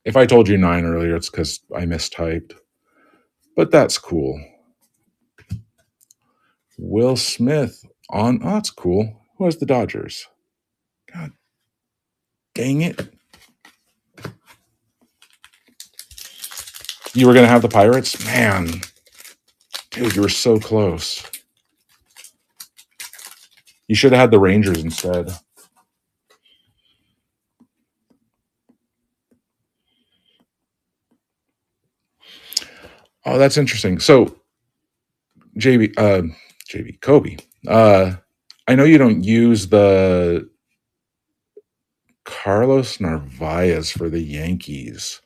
Speaker 1: if I told you 9 earlier, it's because I mistyped. But that's cool. Will Smith on. Oh, that's cool. Who has the Dodgers? God dang it! You were gonna have the Pirates, man. Dude, you were so close. You should have had the Rangers instead. Oh, that's interesting. So, Kobe. I know you don't use the Carlos Narvaez for the Yankees.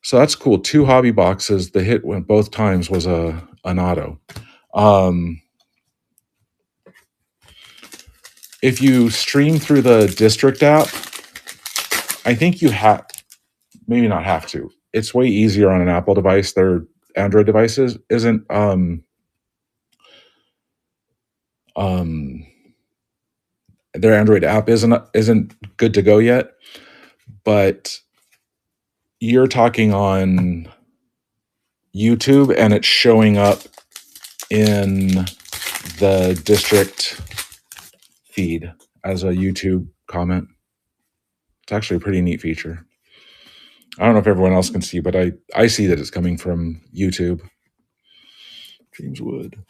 Speaker 1: So that's cool. 2 hobby boxes. The hit went both times was an auto. If you stream through the District app, I think you have, maybe not have to. It's way easier on an Apple device. Their Android devices isn't their Android app isn't good to go yet. But you're talking on YouTube and it's showing up in the District feed as a YouTube comment. It's actually a pretty neat feature. I don't know if everyone else can see, but I see that it's coming from YouTube. James Wood.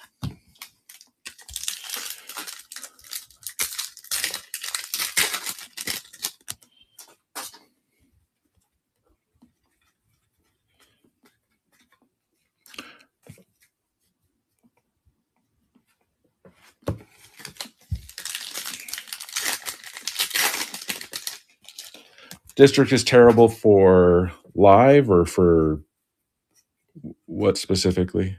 Speaker 1: District is terrible for live or for what specifically?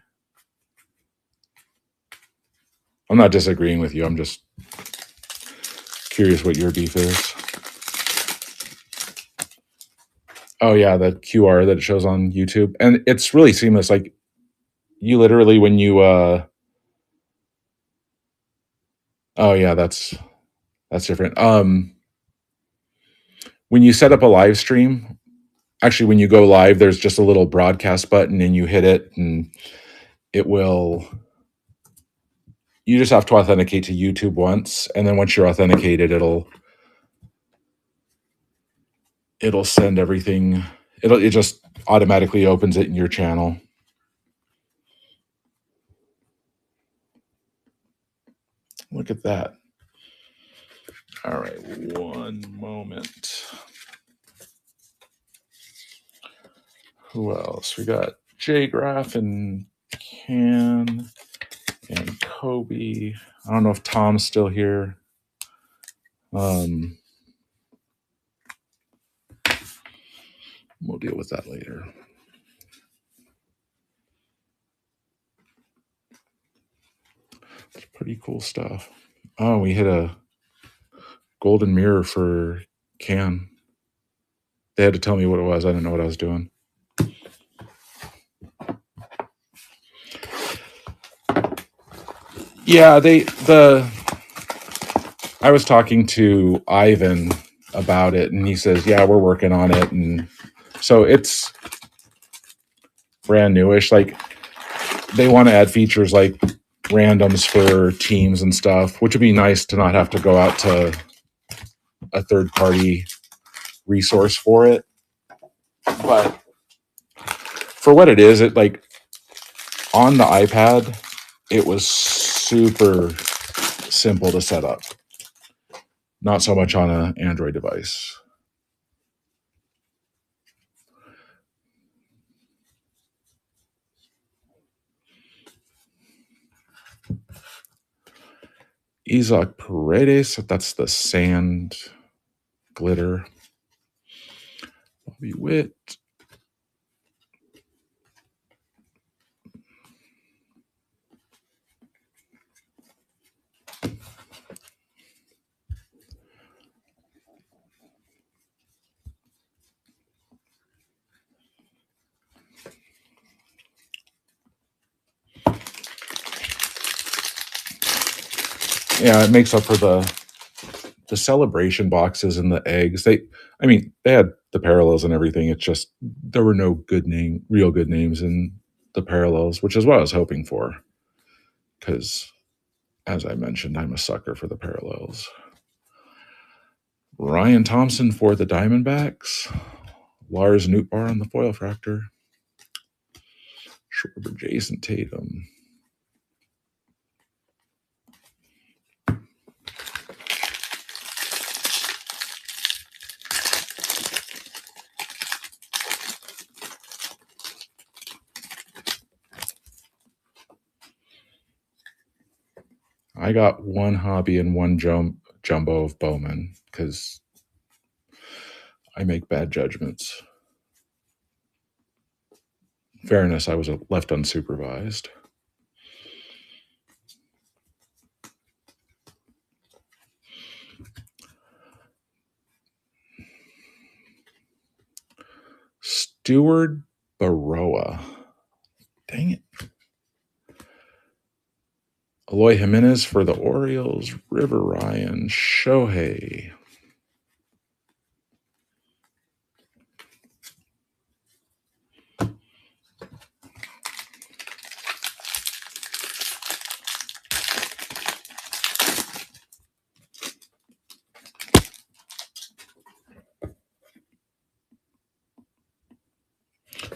Speaker 1: I'm not disagreeing with you. I'm just curious what your beef is. Oh yeah, the QR that it shows on YouTube. And it's really seamless. Like you literally when you oh yeah, that's different. When you set up a live stream, actually when you go live, there's just a little broadcast button and you hit it and it will, you just have to authenticate to YouTube once, and then once you're authenticated, it'll send everything. It just automatically opens it in your channel. Look at that. All right, one moment. Who else? We got J Graph and Can and Kobe. I don't know if Tom's still here. We'll deal with that later. It's pretty cool stuff. Oh, we hit a golden mirror for Can. They had to tell me what it was. I didn't know what I was doing. Yeah, I was talking to Ivan about it, and he says, "Yeah, we're working on it." And so it's brand newish. Like they want to add features like randoms for teams and stuff, which would be nice to not have to go out to a third party resource for it. But for what it is, it like on the iPad, it was super simple to set up. Not so much on an Android device. Isaac Paredes, that's the sand glitter. Bobby Witt. Yeah, it makes up for the celebration boxes and the eggs. They had the parallels and everything. It's just there were no real good names in the parallels, which is what I was hoping for. Because, as I mentioned, I'm a sucker for the parallels. Ryan Thompson for the Diamondbacks. Lars Nootbaar on the foil fractor. Schwarber, Jason Tatum. I got one hobby and one jumbo of Bowman because I make bad judgments. In fairness, I was left unsupervised. Stewart Baroa. Dang it. Eloy Jimenez for the Orioles. River Ryan. Shohei.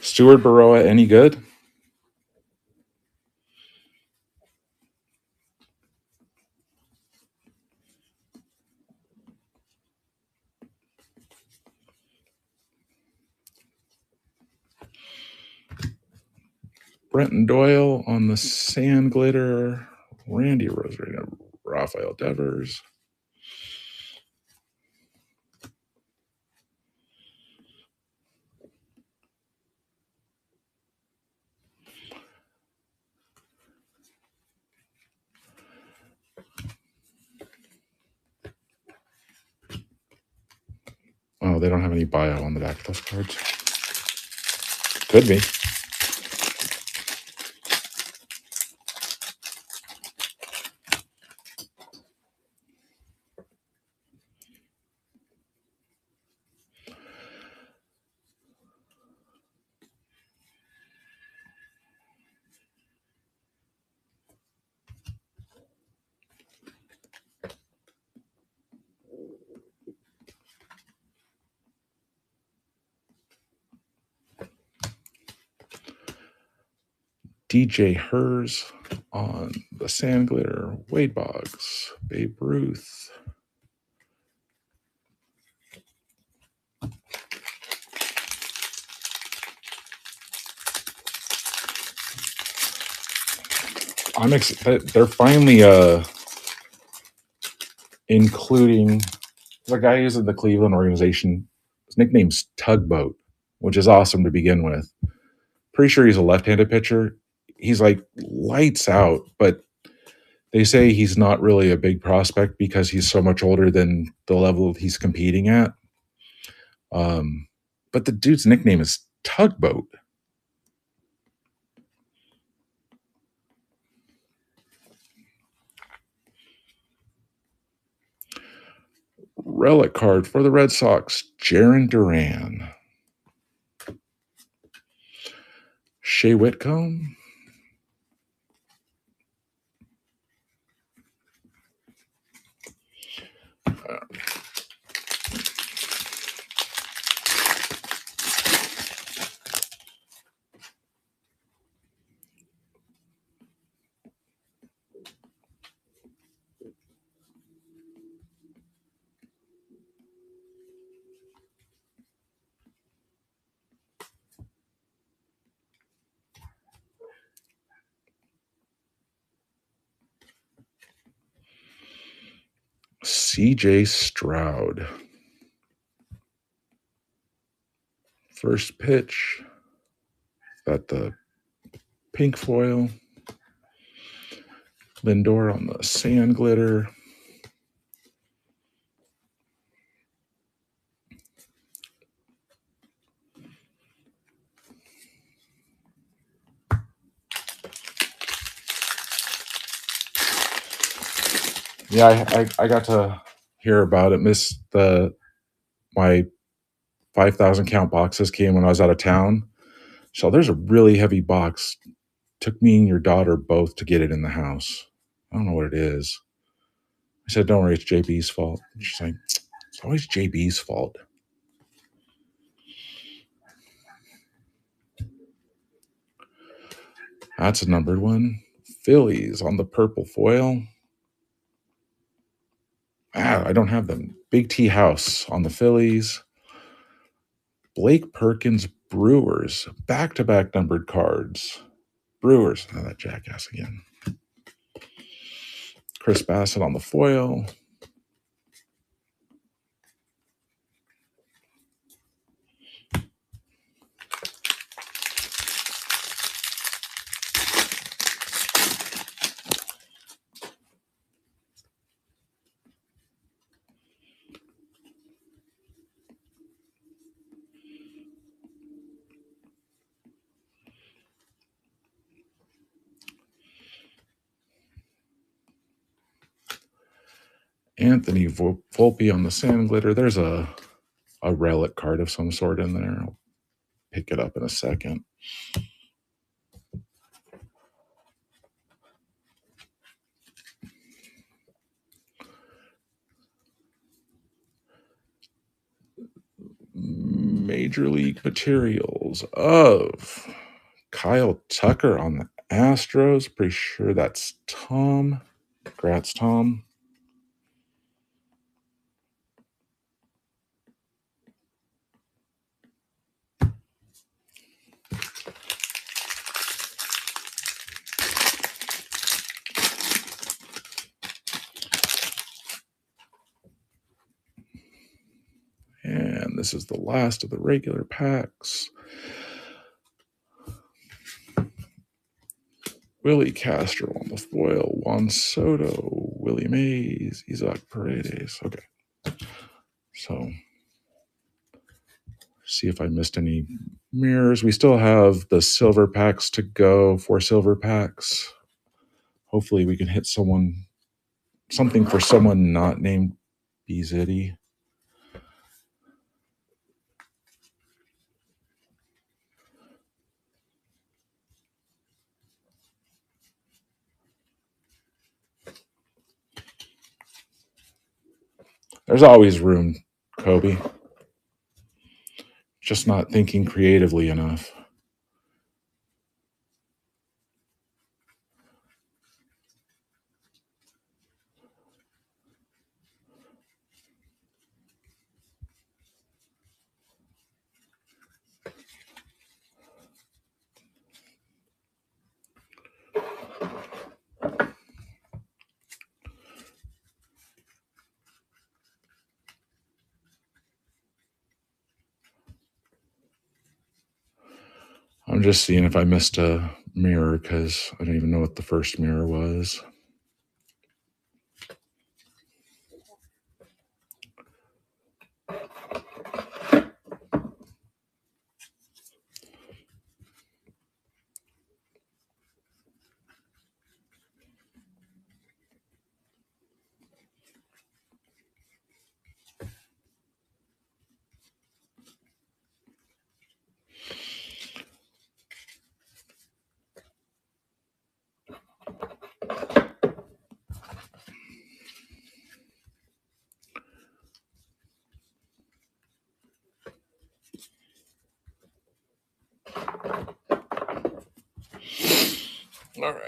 Speaker 1: Stewart Baroa, any good? Brenton Doyle on the Sand Glitter. Randy Rosarina. Rafael Devers. Oh, they don't have any bio on the back of those cards. Could be. DJ Hers on the Sand Glitter. Wade Boggs. Babe Ruth. They're finally including the guy who's in the Cleveland organization. His nickname's Tugboat, which is awesome to begin with. Pretty sure he's a left-handed pitcher. He's like lights out, but they say he's not really a big prospect because he's so much older than the level he's competing at. But the dude's nickname is Tugboat. Relic card for the Red Sox, Jarren Duran. Shea Whitcomb. CJ Stroud. First pitch. Got the pink foil. Lindor on the Sand Glitter. Yeah, I got to hear about it. Missed my 5,000 count boxes came when I was out of town. So there's a really heavy box. Took me and your daughter both to get it in the house. I don't know what it is. I said, don't worry, it's JB's fault. She's like, it's always JB's fault. That's a numbered one. Phillies on the purple foil. I don't have them. Big T House on the Phillies. Blake Perkins Brewers. Back-to-back numbered cards. Brewers. Oh, that jackass again. Chris Bassett on the foil. Anthony Volpe on the Sand Glitter. There's a relic card of some sort in there. I'll pick it up in a second. Major League Materials of Kyle Tucker on the Astros. Pretty sure that's Tom. Congrats, Tom. And this is the last of the regular packs. Willie Castro on the foil. Juan Soto. Willie Mays. Isaac Paredes. Okay. So, see if I missed any mirrors. We still have the silver packs to go. 4 silver packs. Hopefully we can hit something for someone not named Bziddy. There's always room, Kobe. Just not thinking creatively enough. I'm just seeing if I missed a mirror because I don't even know what the first mirror was. All right.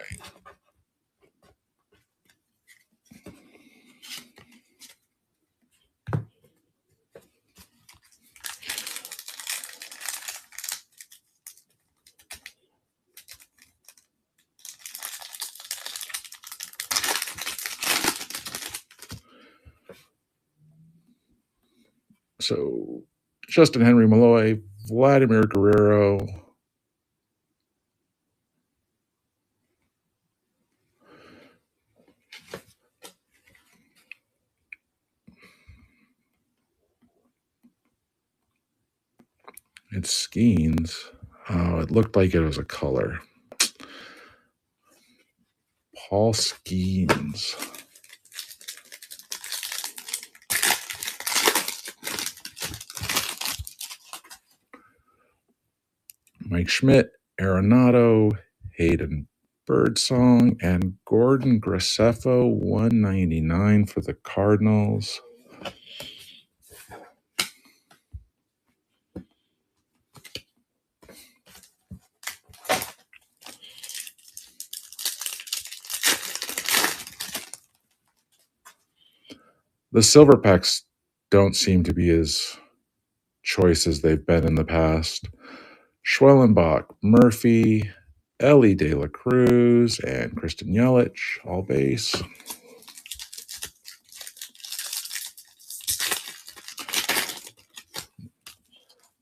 Speaker 1: So, Justin Henry Malloy, Vladimir Guerrero, it's Skeens. Oh, it looked like it was a color. Paul Skeens. Mike Schmidt, Arenado, Hayden Birdsong, and Gordon Graceffo, 199 for the Cardinals. The silver packs don't seem to be as choice as they've been in the past. Schwellenbach, Murphy, Ellie De La Cruz, and Kristen Yelich, all base.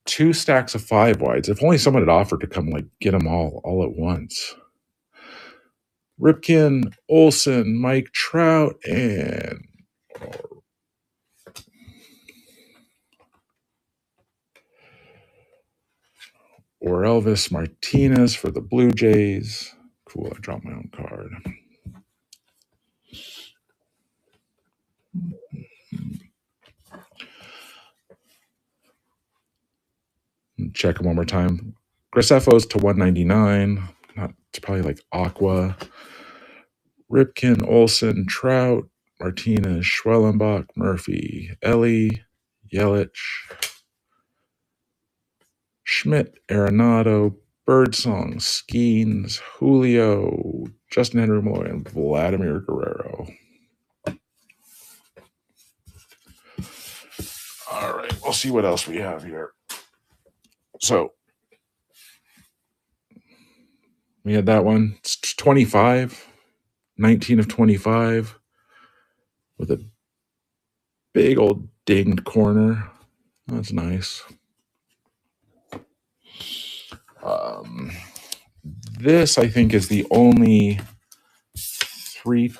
Speaker 1: Two stacks of 5 wides. If only someone had offered to come get them all at once. Ripken, Olsen, Mike Trout, and or Elvis Martinez for the Blue Jays. Cool, I dropped my own card. Check them one more time. Graceffo's to 199. It's probably like Aqua. Ripken, Olsen, Trout, Martinez, Schwellenbach, Murphy, Ellie, Yelich, Schmidt, Arenado, Birdsong, Skeens, Julio, Justin Henry Malloy, and Vladimir Guerrero. All right, we'll see what else we have here. So we had that one. It's 25, 19 of 25 with a big old dinged corner. That's nice. This, I think, is the only 3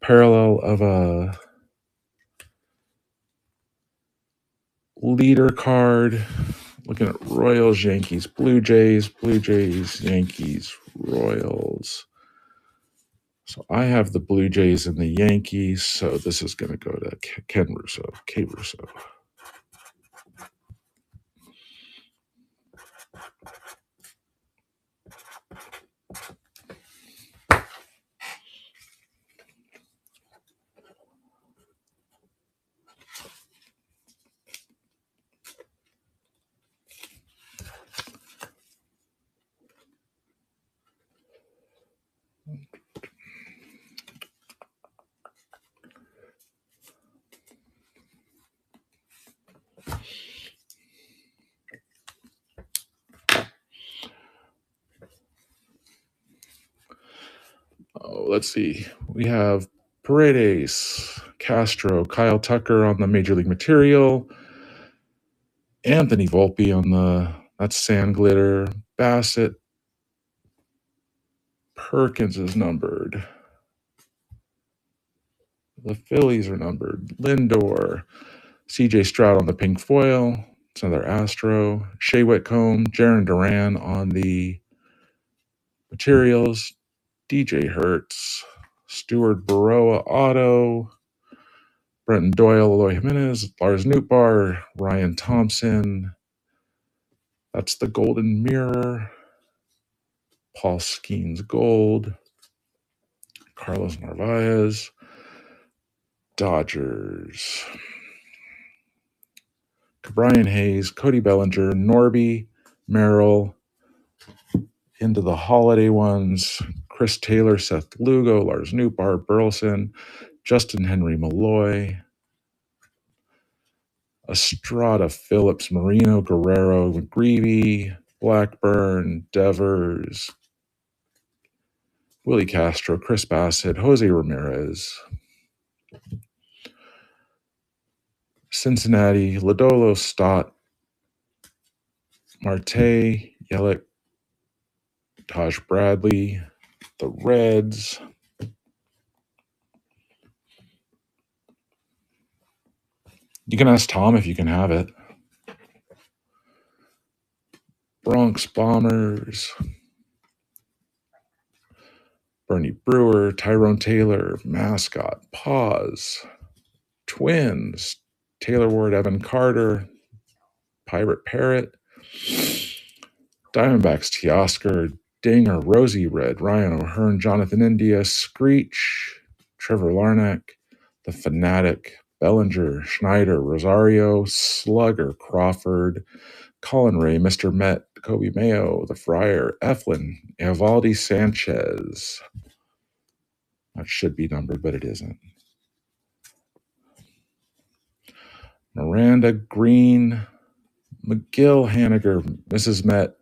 Speaker 1: parallel of a leader card. Looking at Royals, Yankees, Blue Jays, Yankees, Royals. So I have the Blue Jays and the Yankees, so this is going to go to K Russo. Let's see. We have Paredes, Castro, Kyle Tucker on the Major League Material, Anthony Volpe on that's Sand Glitter, Bassett, Perkins is numbered. The Phillies are numbered. Lindor, CJ Stroud on the pink foil. It's another Astro. Shea Whitcomb, Jarren Duran on the materials. DJ Hertz, Stuart Baroa auto. Brenton Doyle, Eloy Jimenez, Lars Nootbaar, Ryan Thompson. That's the Golden Mirror. Paul Skeens Gold. Carlos Narvaez. Dodgers. Brian Hayes, Cody Bellinger, Norby, Merrill. Into the holiday ones. Chris Taylor, Seth Lugo, Lars Nootbaar, Burleson, Justin Henry Malloy. Estrada, Phillips, Marino, Guerrero, McGreevy, Blackburn, Devers, Willie Castro, Chris Bassett, Jose Ramirez, Cincinnati, Lodolo, Stott, Marte, Yelich, Taj Bradley, the Reds, you can ask Tom if you can have it. Bronx Bombers, Bernie Brewer, Tyrone Taylor, Mascot, Pause, Twins, Taylor Ward, Evan Carter, Pirate Parrot, Diamondbacks, Teoscar, Dinger, Rosie Red, Ryan O'Hearn, Jonathan India, Screech, Trevor Larnack, The Fanatic, Bellinger, Schneider, Rosario, Slugger, Crawford, Colin Ray, Mr. Met, Kobe Mayo, The Friar, Eflin, Evaldi Sanchez. That should be numbered, but it isn't. Miranda Green, McGill, Haniger, Mrs. Met,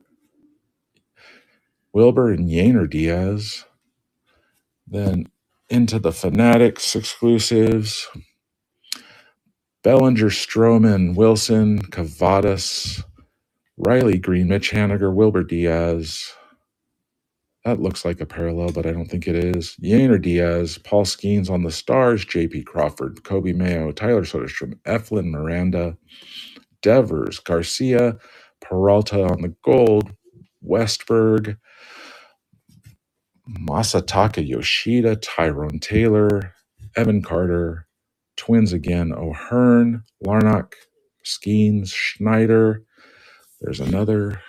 Speaker 1: Wilbur, and Yainer Diaz. Then into the Fanatics exclusives. Bellinger, Stroman, Wilson, Cavadas, Riley Green, Mitch Haniger, Wilbur Diaz. That looks like a parallel, but I don't think it is. Yainer Diaz, Paul Skeens on the Stars, J.P. Crawford, Kobe Mayo, Tyler Soderstrom, Eflin Miranda, Devers, Garcia, Peralta on the Gold, Westberg, Masataka Yoshida, Tyrone Taylor, Evan Carter, Twins again, O'Hearn, Larnock, Skeens, Schneider. There's another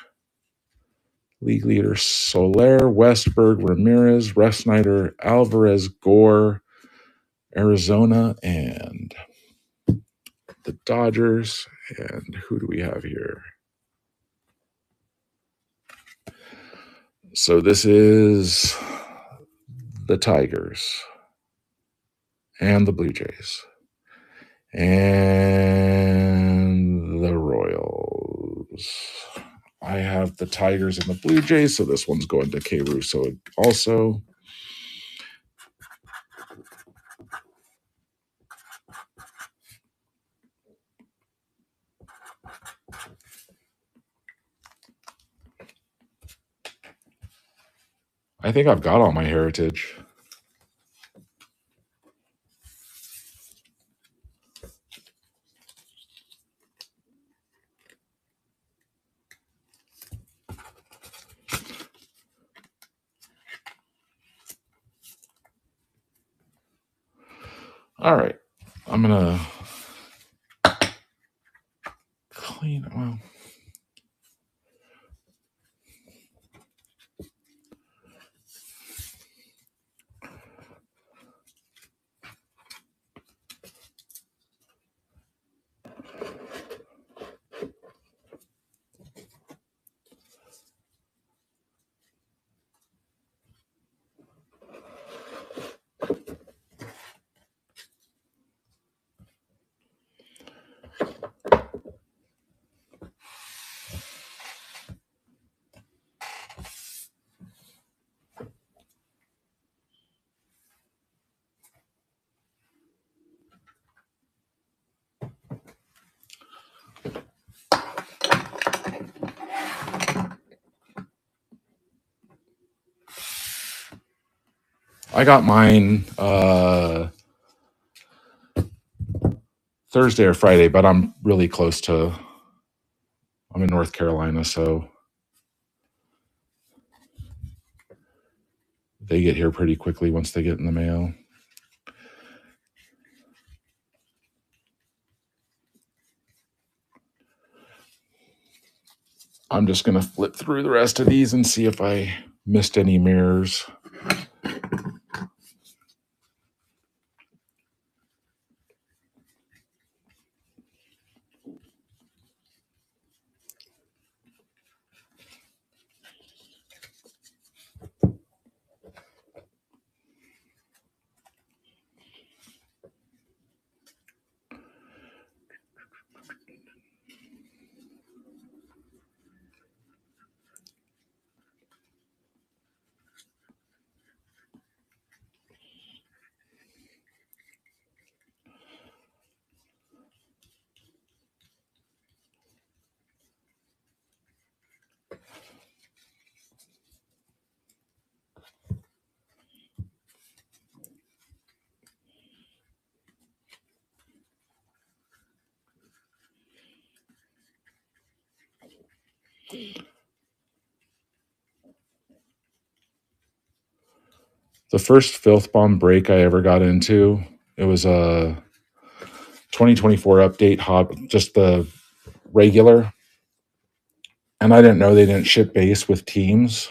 Speaker 1: league leader, Soler, Westberg, Ramirez, Refsnyder, Alvarez, Gore, Arizona, and the Dodgers. And who do we have here? So this is the Tigers and the Blue Jays and the Royals. I have the Tigers and the Blue Jays, so this one's going to K. Russo also. I think I've got all my heritage. All right. I'm going to clean. Well, I got mine Thursday or Friday, but I'm really close to. I'm in North Carolina, so they get here pretty quickly once they get in the mail. I'm just going to flip through the rest of these and see if I missed any mirrors. The first Filth Bomb break I ever got into, it was a 2024 update, just the regular. and I didn't know they didn't ship base with teams.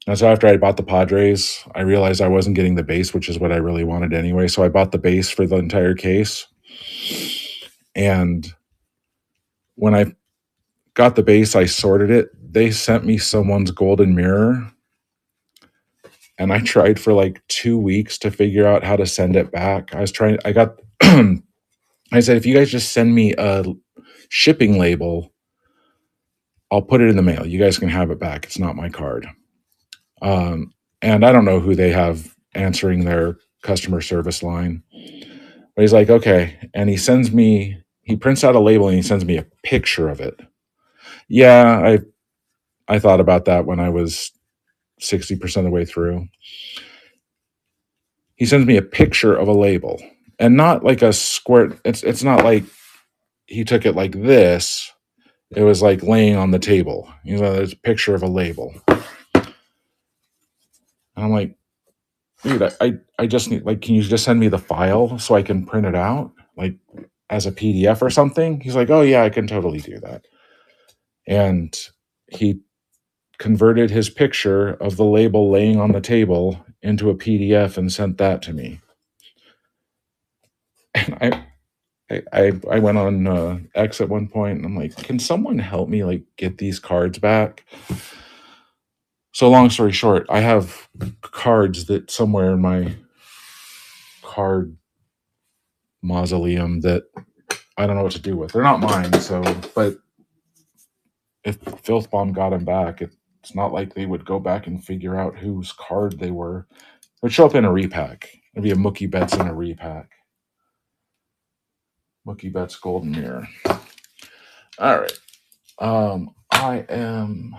Speaker 1: And so after I bought the Padres, I realized I wasn't getting the base, which is what I really wanted anyway. So I bought the base for the entire case. And when I got the base, I sorted it. They sent me someone's golden mirror. And I tried for like 2 weeks to figure out how to send it back. I said, if you guys just send me a shipping label, I'll put it in the mail. You guys can have it back. It's not my card. And I don't know who they have answering their customer service line. But he's like, okay. And he prints out a label and he sends me a picture of it. Yeah, I thought about that when I was 60% of the way through. He sends me a picture of a label and not like a square. It's not like he took it like this. It was like laying on the table. There's a picture of a label. And I'm like, dude, I just need, like, can you just send me the file so I can print it out, like as a PDF or something? He's like, oh yeah, I can totally do that. And he converted his picture of the label laying on the table into a PDF and sent that to me. And I went on X at one point and I'm like, can someone help me like get these cards back? So long story short, I have cards that somewhere in my card mausoleum that I don't know what to do with. They're not mine, but if Filthbomb got them back, it's not like they would go back and figure out whose card they were. It would show up in a repack. It'd be a Mookie Betts in a repack. Mookie Betts Golden Mirror. All right. I am...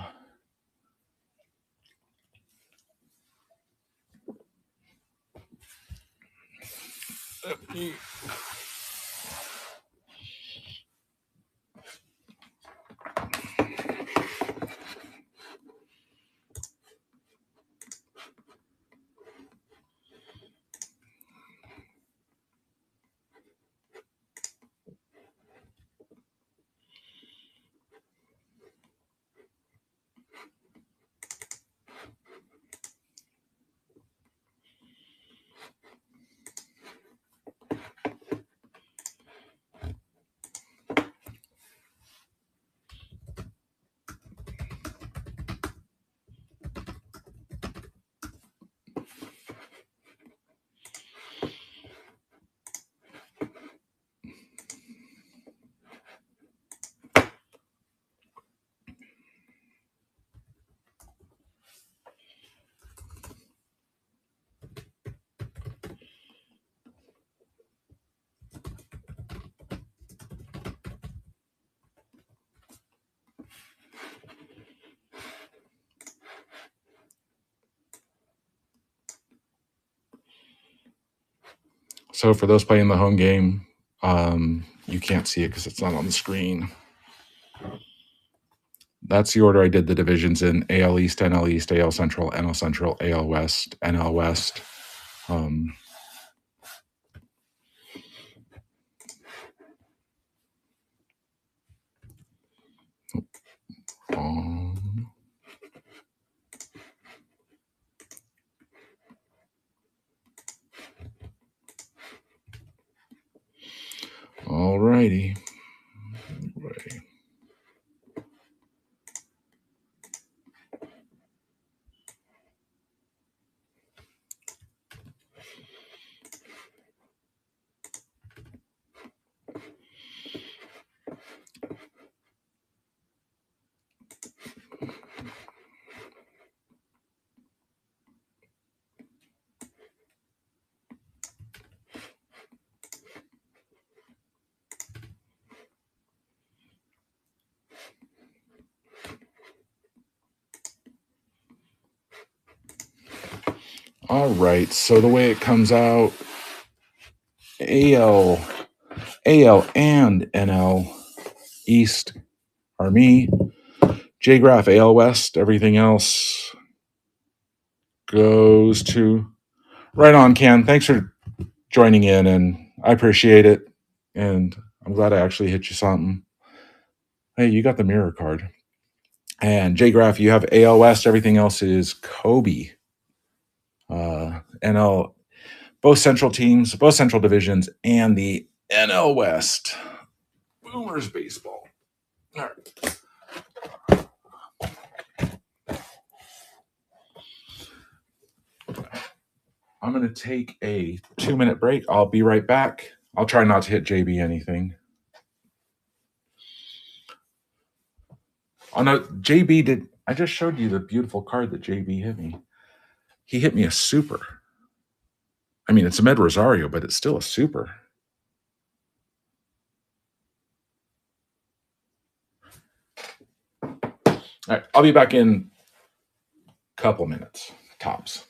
Speaker 1: So for those playing the home game, you can't see it because it's not on the screen. That's the order I did the divisions in: AL East, NL East, AL Central, NL Central, AL West, NL West. All righty. All right, so the way it comes out, AL and NL East are me. J-Graph AL West. Everything else goes to... Right on, Ken. Thanks for joining in, and I appreciate it. And I'm glad I actually hit you something. Hey, you got the mirror card. And J-Graph, you have AL West. Everything else is Kobe. NL, both central teams, both central divisions, and the NL West. Boomers baseball. All right. I'm going to take a 2-minute break. I'll be right back. I'll try not to hit JB anything. Oh no, JB did. I just showed you the beautiful card that JB hit me. He hit me a super. I mean, it's a Med Rosario, but it's still a super. All right, I'll be back in a couple minutes, tops.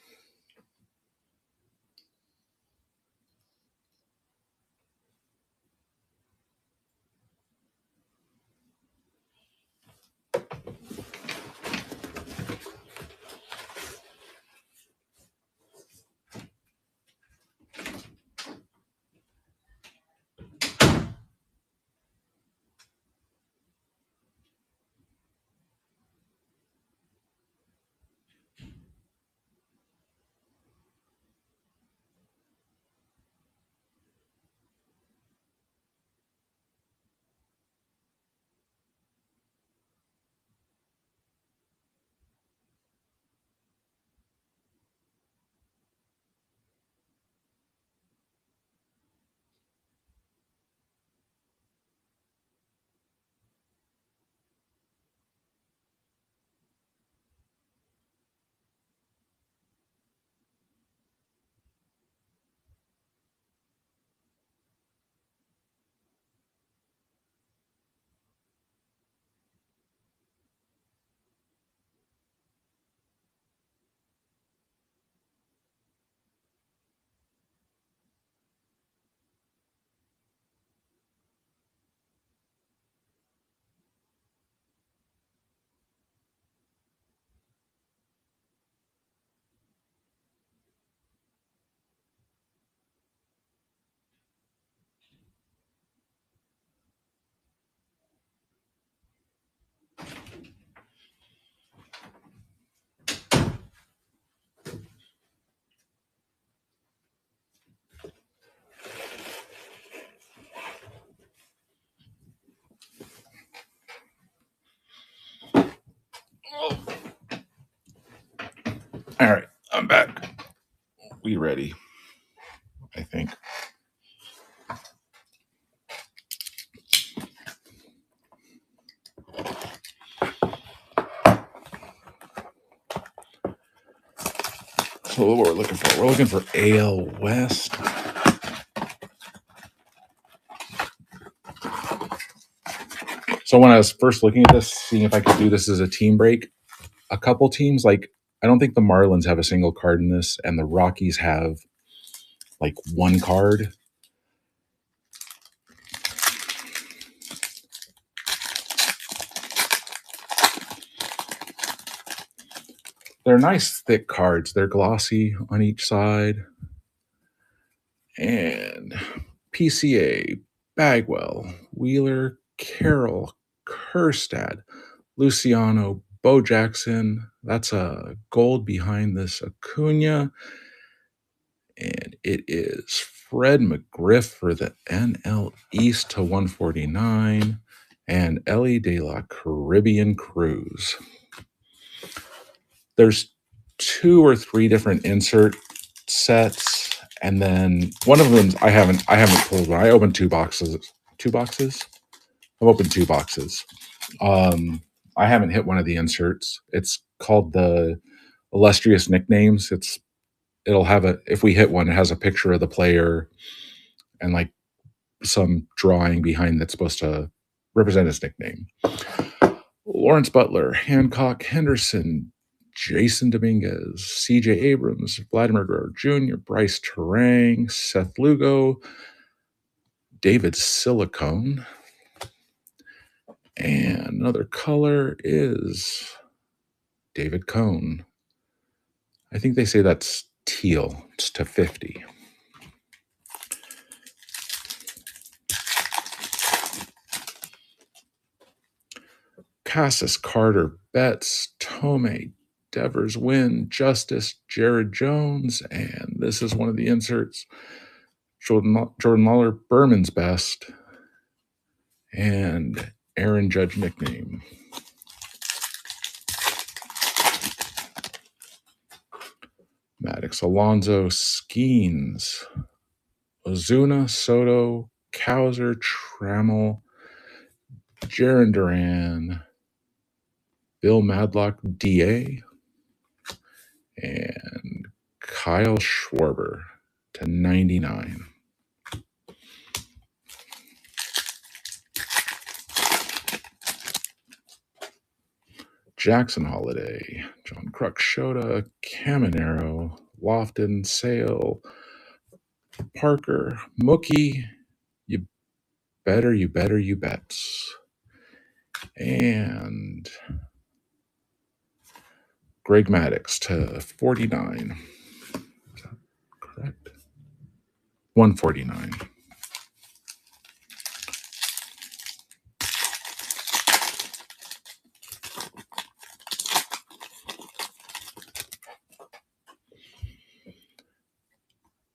Speaker 1: All right, I'm back. We ready, I think. So what we're looking for? We're looking for AL West. So when I was first looking at this, seeing if I could do this as a team break, a couple teams, like I don't think the Marlins have a single card in this, and the Rockies have like one card. They're nice, thick cards. They're glossy on each side. And PCA, Bagwell, Wheeler, Carroll, Kerstad, Luciano, Bo Jackson. That's a gold behind this Acuna. And it is Fred McGriff for the NL East to 149 and Ellie de la Caribbean Cruz. There's 2 or 3 different insert sets, and then one of them I haven't pulled one. I opened 2 boxes. 2 boxes? I've opened 2 boxes. I haven't hit one of the inserts. It's called the Illustrious Nicknames. It'll have if we hit one, it has a picture of the player and like some drawing behind that's supposed to represent his nickname. Lawrence Butler, Hancock Henderson, Jason Dominguez, C.J. Abrams, Vladimir Guerrero Jr., Bryce Terang, Seth Lugo, David Silicone, and another color is David Cone. I think they say that's teal. It's to 50. Cassis, Carter, Betts, Tomei, Devers, Wynn, Justice, Jared Jones, and this is one of the inserts. Jordan Lawler, Berman's Best, and Aaron Judge nickname. Maddox, Alonso, Skeens, Ozuna, Soto, Cowser, Trammell, Jaron Duran, Bill Madlock, DA, and Kyle Schwarber /99. Jackson Holiday, John Kruk, Shota, Caminero, Lofton, Sale, Parker, Mookie, you bets. And Greg Maddox /49. Is that correct? 149.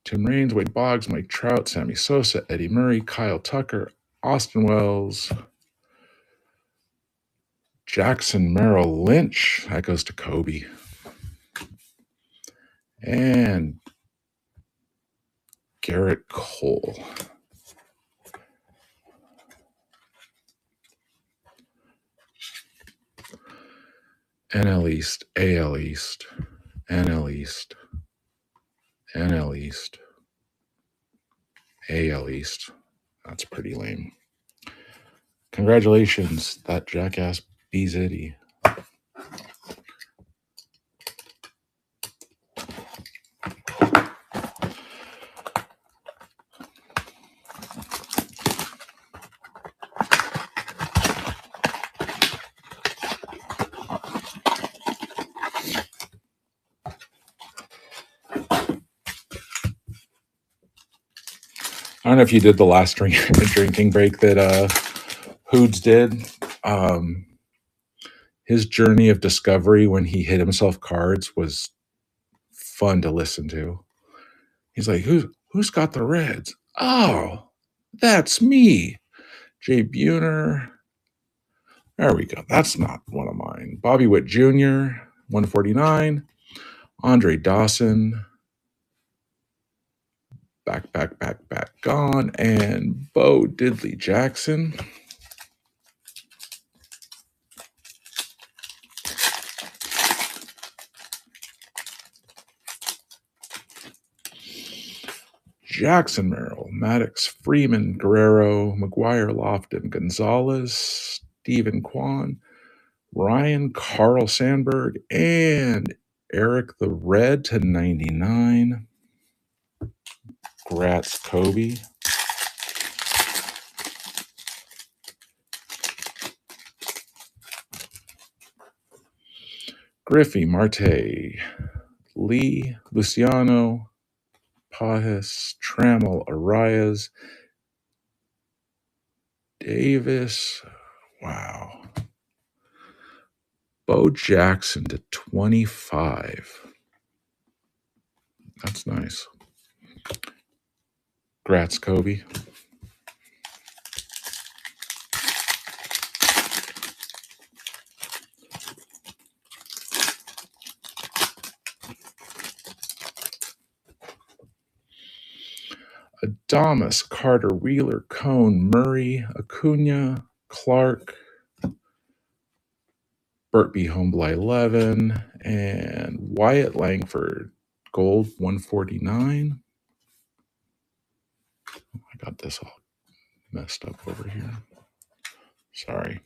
Speaker 1: Tim Raines, Wade Boggs, Mike Trout, Sammy Sosa, Eddie Murray, Kyle Tucker, Austin Wells, Jackson Merrill Lynch. That goes to Kobe. And Garrett Cole. NL East, AL East, NL East, NL East, AL East. That's pretty lame. Congratulations, that jackass Bziddy. I don't know if you did the last drinking break that Hoods did. His journey of discovery when he hit himself cards was fun to listen to. He's like, who's got the Reds? Oh, that's me. Jay Buhner. There we go. That's not one of mine. Bobby Witt Jr., 149. Andre Dawson. Back, gone. And Bo Diddley Jackson. Jackson Merrill, Maddox, Freeman, Guerrero, McGuire, Lofton, Gonzalez, Stephen Kwan, Ryan, Carl Sandberg, and Eric the Red /99. Grats, Kobe. Griffey, Marte, Lee, Luciano, Pajes, Trammell, Arias, Davis. Wow. Bo Jackson /25. That's nice. Grats, Kobe. Adames, Carter, Wheeler, Cone, Murray, Acuna, Clark, Burt B. Homebly 11, and Wyatt Langford, gold 149. I got this all messed up over here. Sorry.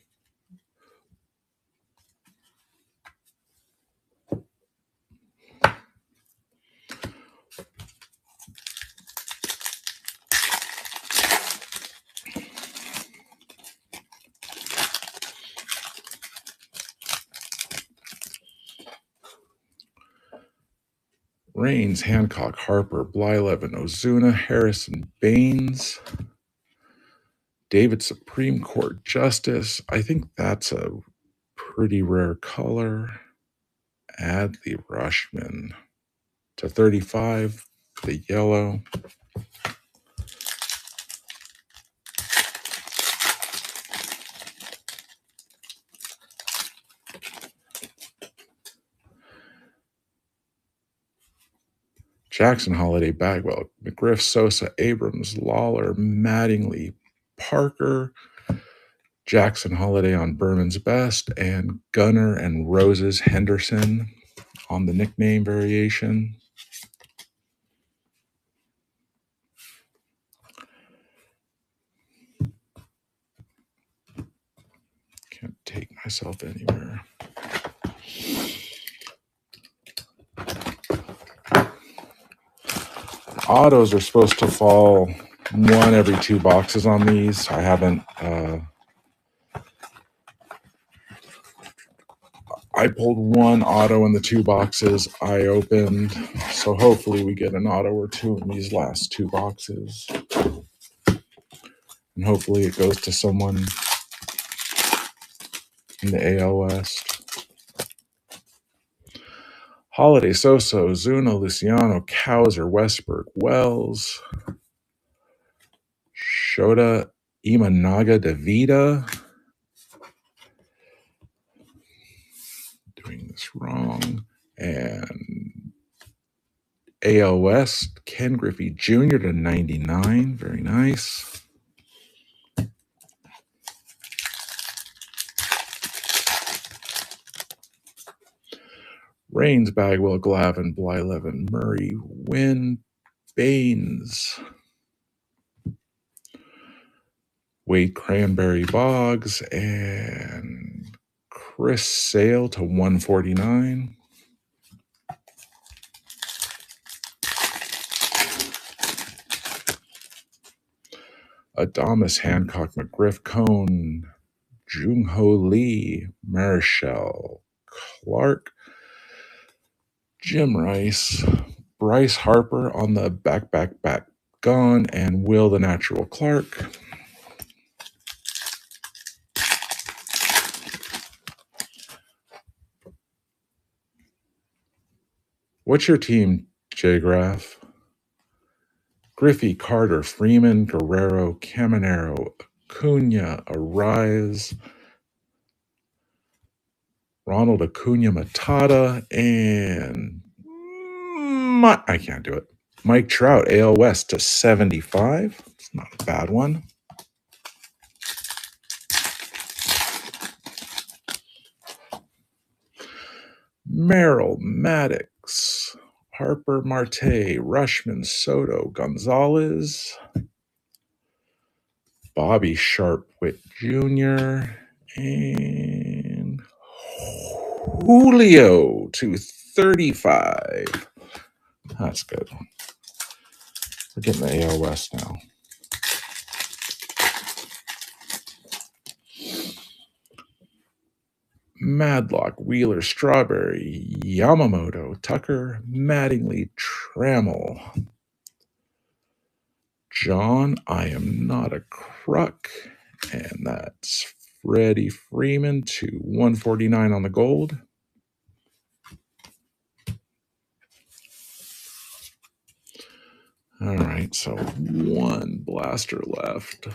Speaker 1: Raines, Hancock, Harper, Blyleven, Ozuna, Harrison, Baines, David Supreme Court Justice. I think that's a pretty rare color. Adley Rushman to 35, the yellow. Jackson Holiday Bagwell, McGriff, Sosa, Abrams, Lawler, Mattingly, Parker, Jackson Holiday on Berman's Best, and Gunner and Roses Henderson on the nickname variation. Can't take myself anywhere. Autos are supposed to fall one every 2 boxes on these. I haven't. I pulled one auto in the 2 boxes I opened, so hopefully we get an auto or 2 in these last 2 boxes. And hopefully it goes to someone in the AL West. Holiday, Sosa, Ozuna, Luciano, Kowser, Westberg, Wells, Shota, Imanaga, Davida. Doing this wrong. And AL West, Ken Griffey Jr. to 99. Very nice. Rains, Bagwell, Glavin, Blyleven, Murray, Wynn, Baines, Wade Cranberry, Boggs, and Chris Sale to 149. Adamas, Hancock, McGriff, Cone, Jung-Ho Lee, Marichal, Clark, Jim Rice, Bryce Harper on the back gone, and Will the Natural Clark. What's your team, J. Graff? Griffey, Carter, Freeman, Guerrero, Caminero, Acuna, Arise, Ronald Acuna Matata, and I can't do it. Mike Trout, AL West to 75. It's not a bad one. Merrill, Maddox, Harper, Marte, Rushman, Soto, Gonzalez, Bobby Sharpwick Jr., and Julio to 35. That's good. We're getting the AL West now. Madlock, Wheeler, Strawberry, Yamamoto, Tucker, Mattingly, Trammell. John, I am not a crook. And that's Freddie Freeman to 149 on the gold. All right, so one blaster left.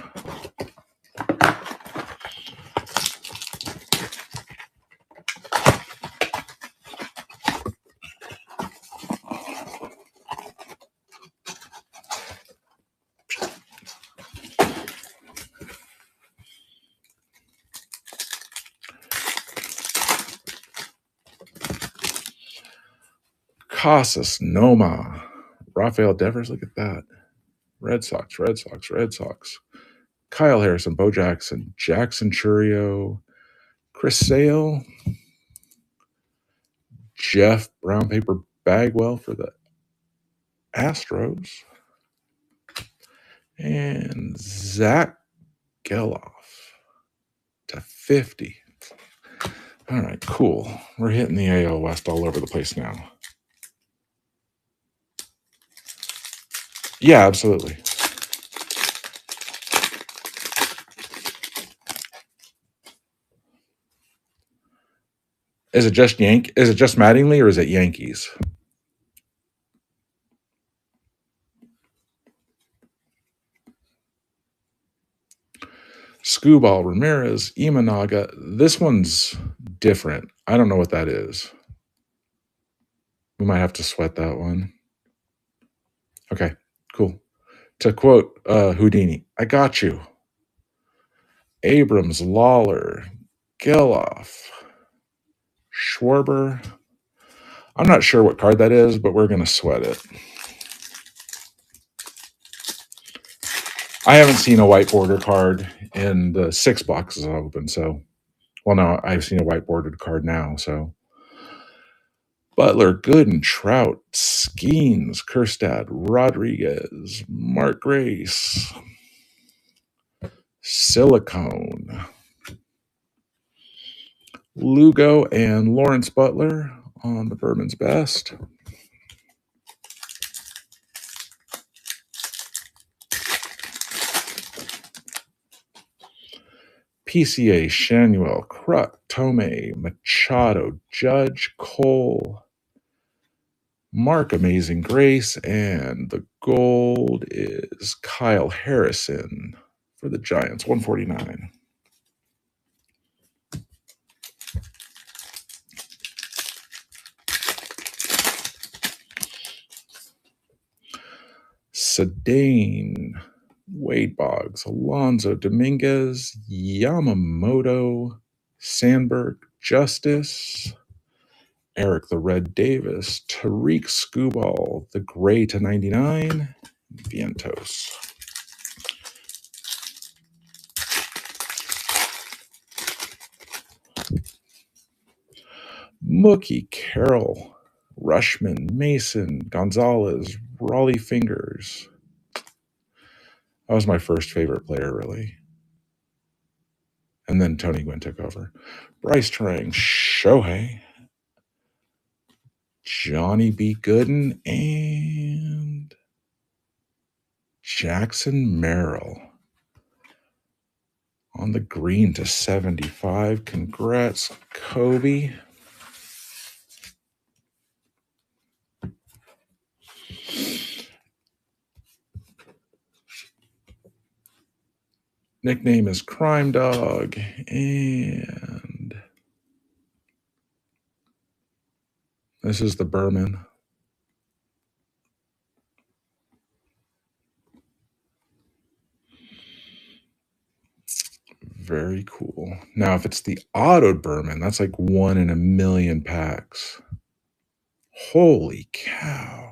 Speaker 1: Casas, Noma, Rafael Devers, look at that. Red Sox. Kyle Harrison, Bo Jackson, Jackson Churio, Chris Sale, Jeff Brown Paper Bagwell for the Astros, and Zach Geloff to 50. All right, cool. We're hitting the AL West all over the place now. Yeah, absolutely. Is it just Mattingly or is it Yankees? Scubal, Ramirez, Imanaga. This one's different. I don't know what that is. We might have to sweat that one. Okay, cool. To quote Houdini, I got you. Abrams, Lawler, Geloff, Schwarber. I'm not sure what card that is, but we're going to sweat it. I haven't seen a white border card in the 6 boxes I've opened, so... Well, no, I've seen a white bordered card now, so... Butler, Gooden, Trout, Skeens, Kerstad, Rodriguez, Mark Grace, Silicone, Lugo, and Lawrence Butler on the Bourbon's Best. PCA, Shanuel, Kruk, Tomei, Machado, Judge, Cole, Mark Amazing Grace, and the gold is Kyle Harrison for the Giants, 149. Sedane, Wade Boggs, Alonso, Dominguez, Yamamoto, Sandberg, Justice, Eric the Red Davis, Tariq Skubal, the Gray to 99, Vientos. Mookie, Carroll, Rushman, Mason, Gonzalez, Raleigh Fingers. That was my first favorite player, really. And then Tony Gwynn took over. Bryce Trang, Shohei, Johnny B. Gooden, and Jackson Merrill on the green to 75. Congrats, Kobe. Nickname is Crime Dog, and this is the Berman. Very cool. Now, if it's the autoed Berman, that's like 1 in a million packs. Holy cow.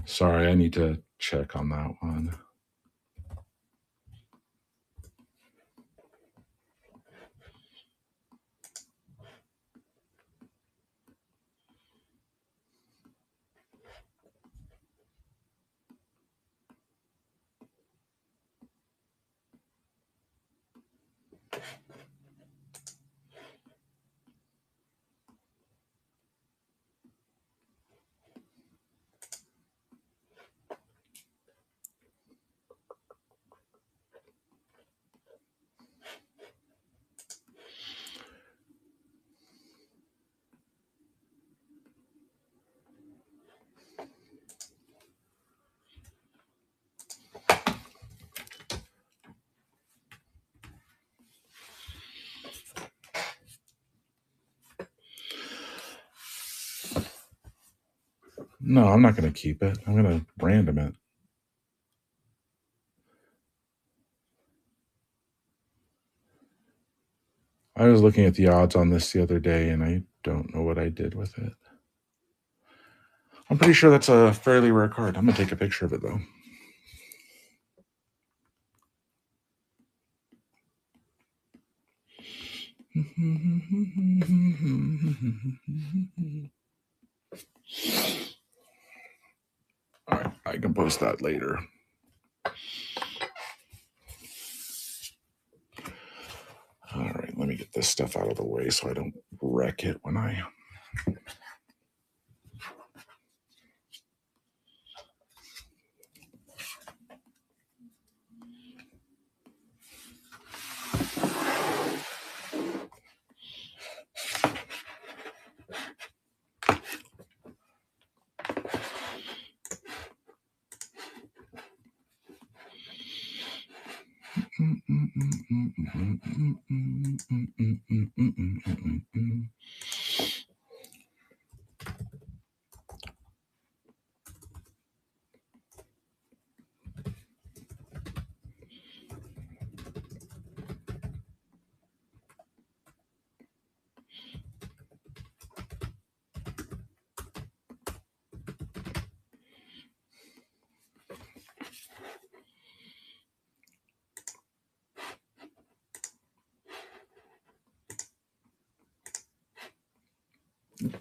Speaker 1: Sorry, I need to check on that one. No, I'm not going to keep it. I'm going to random it. I was looking at the odds on this the other day, and I don't know what I did with it. I'm pretty sure that's a fairly rare card. I'm going to take a picture of it, though. All right, I can post that later. All right, let me get this stuff out of the way so I don't wreck it when I...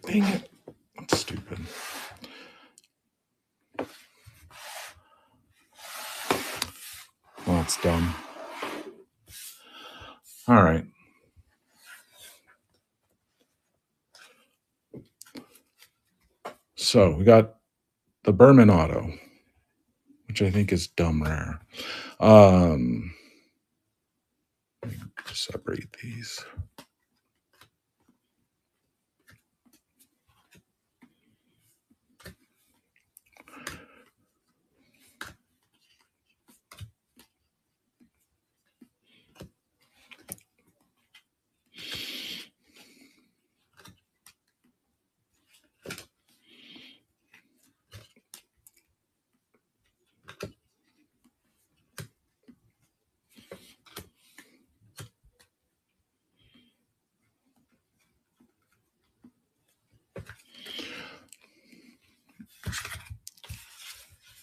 Speaker 1: Dang it. That's stupid. Well, that's dumb. All right. So we got the Berman Auto, which I think is dumb rare. Separate these.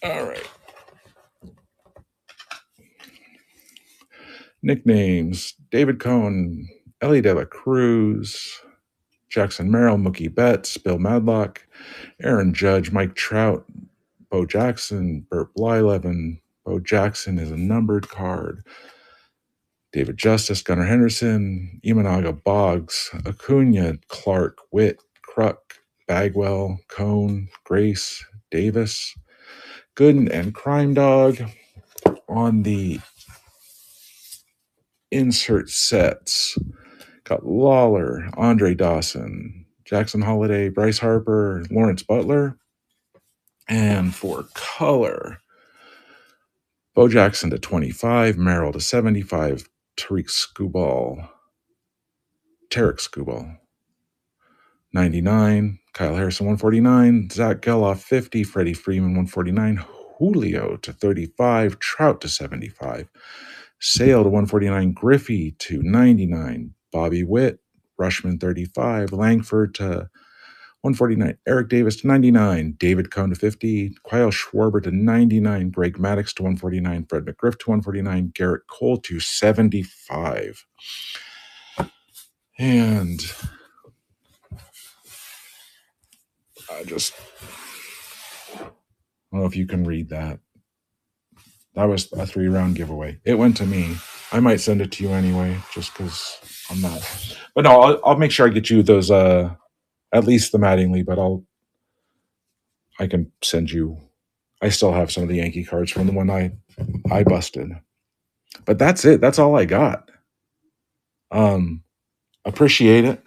Speaker 1: All right. Nicknames: David Cohn, Ellie De La Cruz, Jackson Merrill, Mookie Betts, Bill Madlock, Aaron Judge, Mike Trout, Bo Jackson, Burt Blyleven. Bo Jackson is a numbered card. David Justice, Gunnar Henderson, Imanaga, Boggs, Acuna, Clark, Witt, Kruk, Bagwell, Cone, Grace, Davis, Gooden, and Crime Dog. On the insert sets, got Lawler, Andre Dawson, Jackson Holiday, Bryce Harper, Lawrence Butler. And for color, Bo Jackson to 25, Merrill to 75, Tarek Skubal, 99, Kyle Harrison 149, Zach Geloff 50, Freddie Freeman 149, Julio to 35, Trout to 75, Sale to 149, Griffey to 99, Bobby Witt, Rushman 35, Langford to 149, Eric Davis to 99, David Cohn to 50, Kyle Schwarber to 99, Greg Maddux to 149, Fred McGriff to 149, Garrett Cole to 75. And I don't know if you can read that. That was a 3-round giveaway. It went to me. I might send it to you anyway, just because I'm not. But no, I'll make sure I get you those, at least the Mattingly, but I can send you. I still have some of the Yankee cards from the one I busted. But that's it. That's all I got. Appreciate it.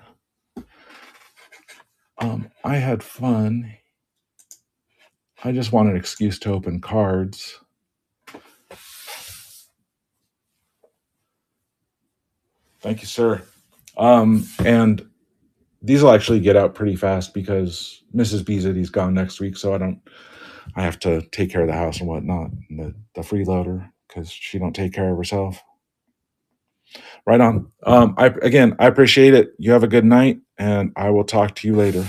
Speaker 1: I had fun. I just want an excuse to open cards. Thank you, sir. And These will actually get out pretty fast because Mrs. Bziddy's gone next week, so I have to take care of the house and whatnot, and the freeloader, because she don't take care of herself. Right on. I appreciate it. You have a good night, and I will talk to you later.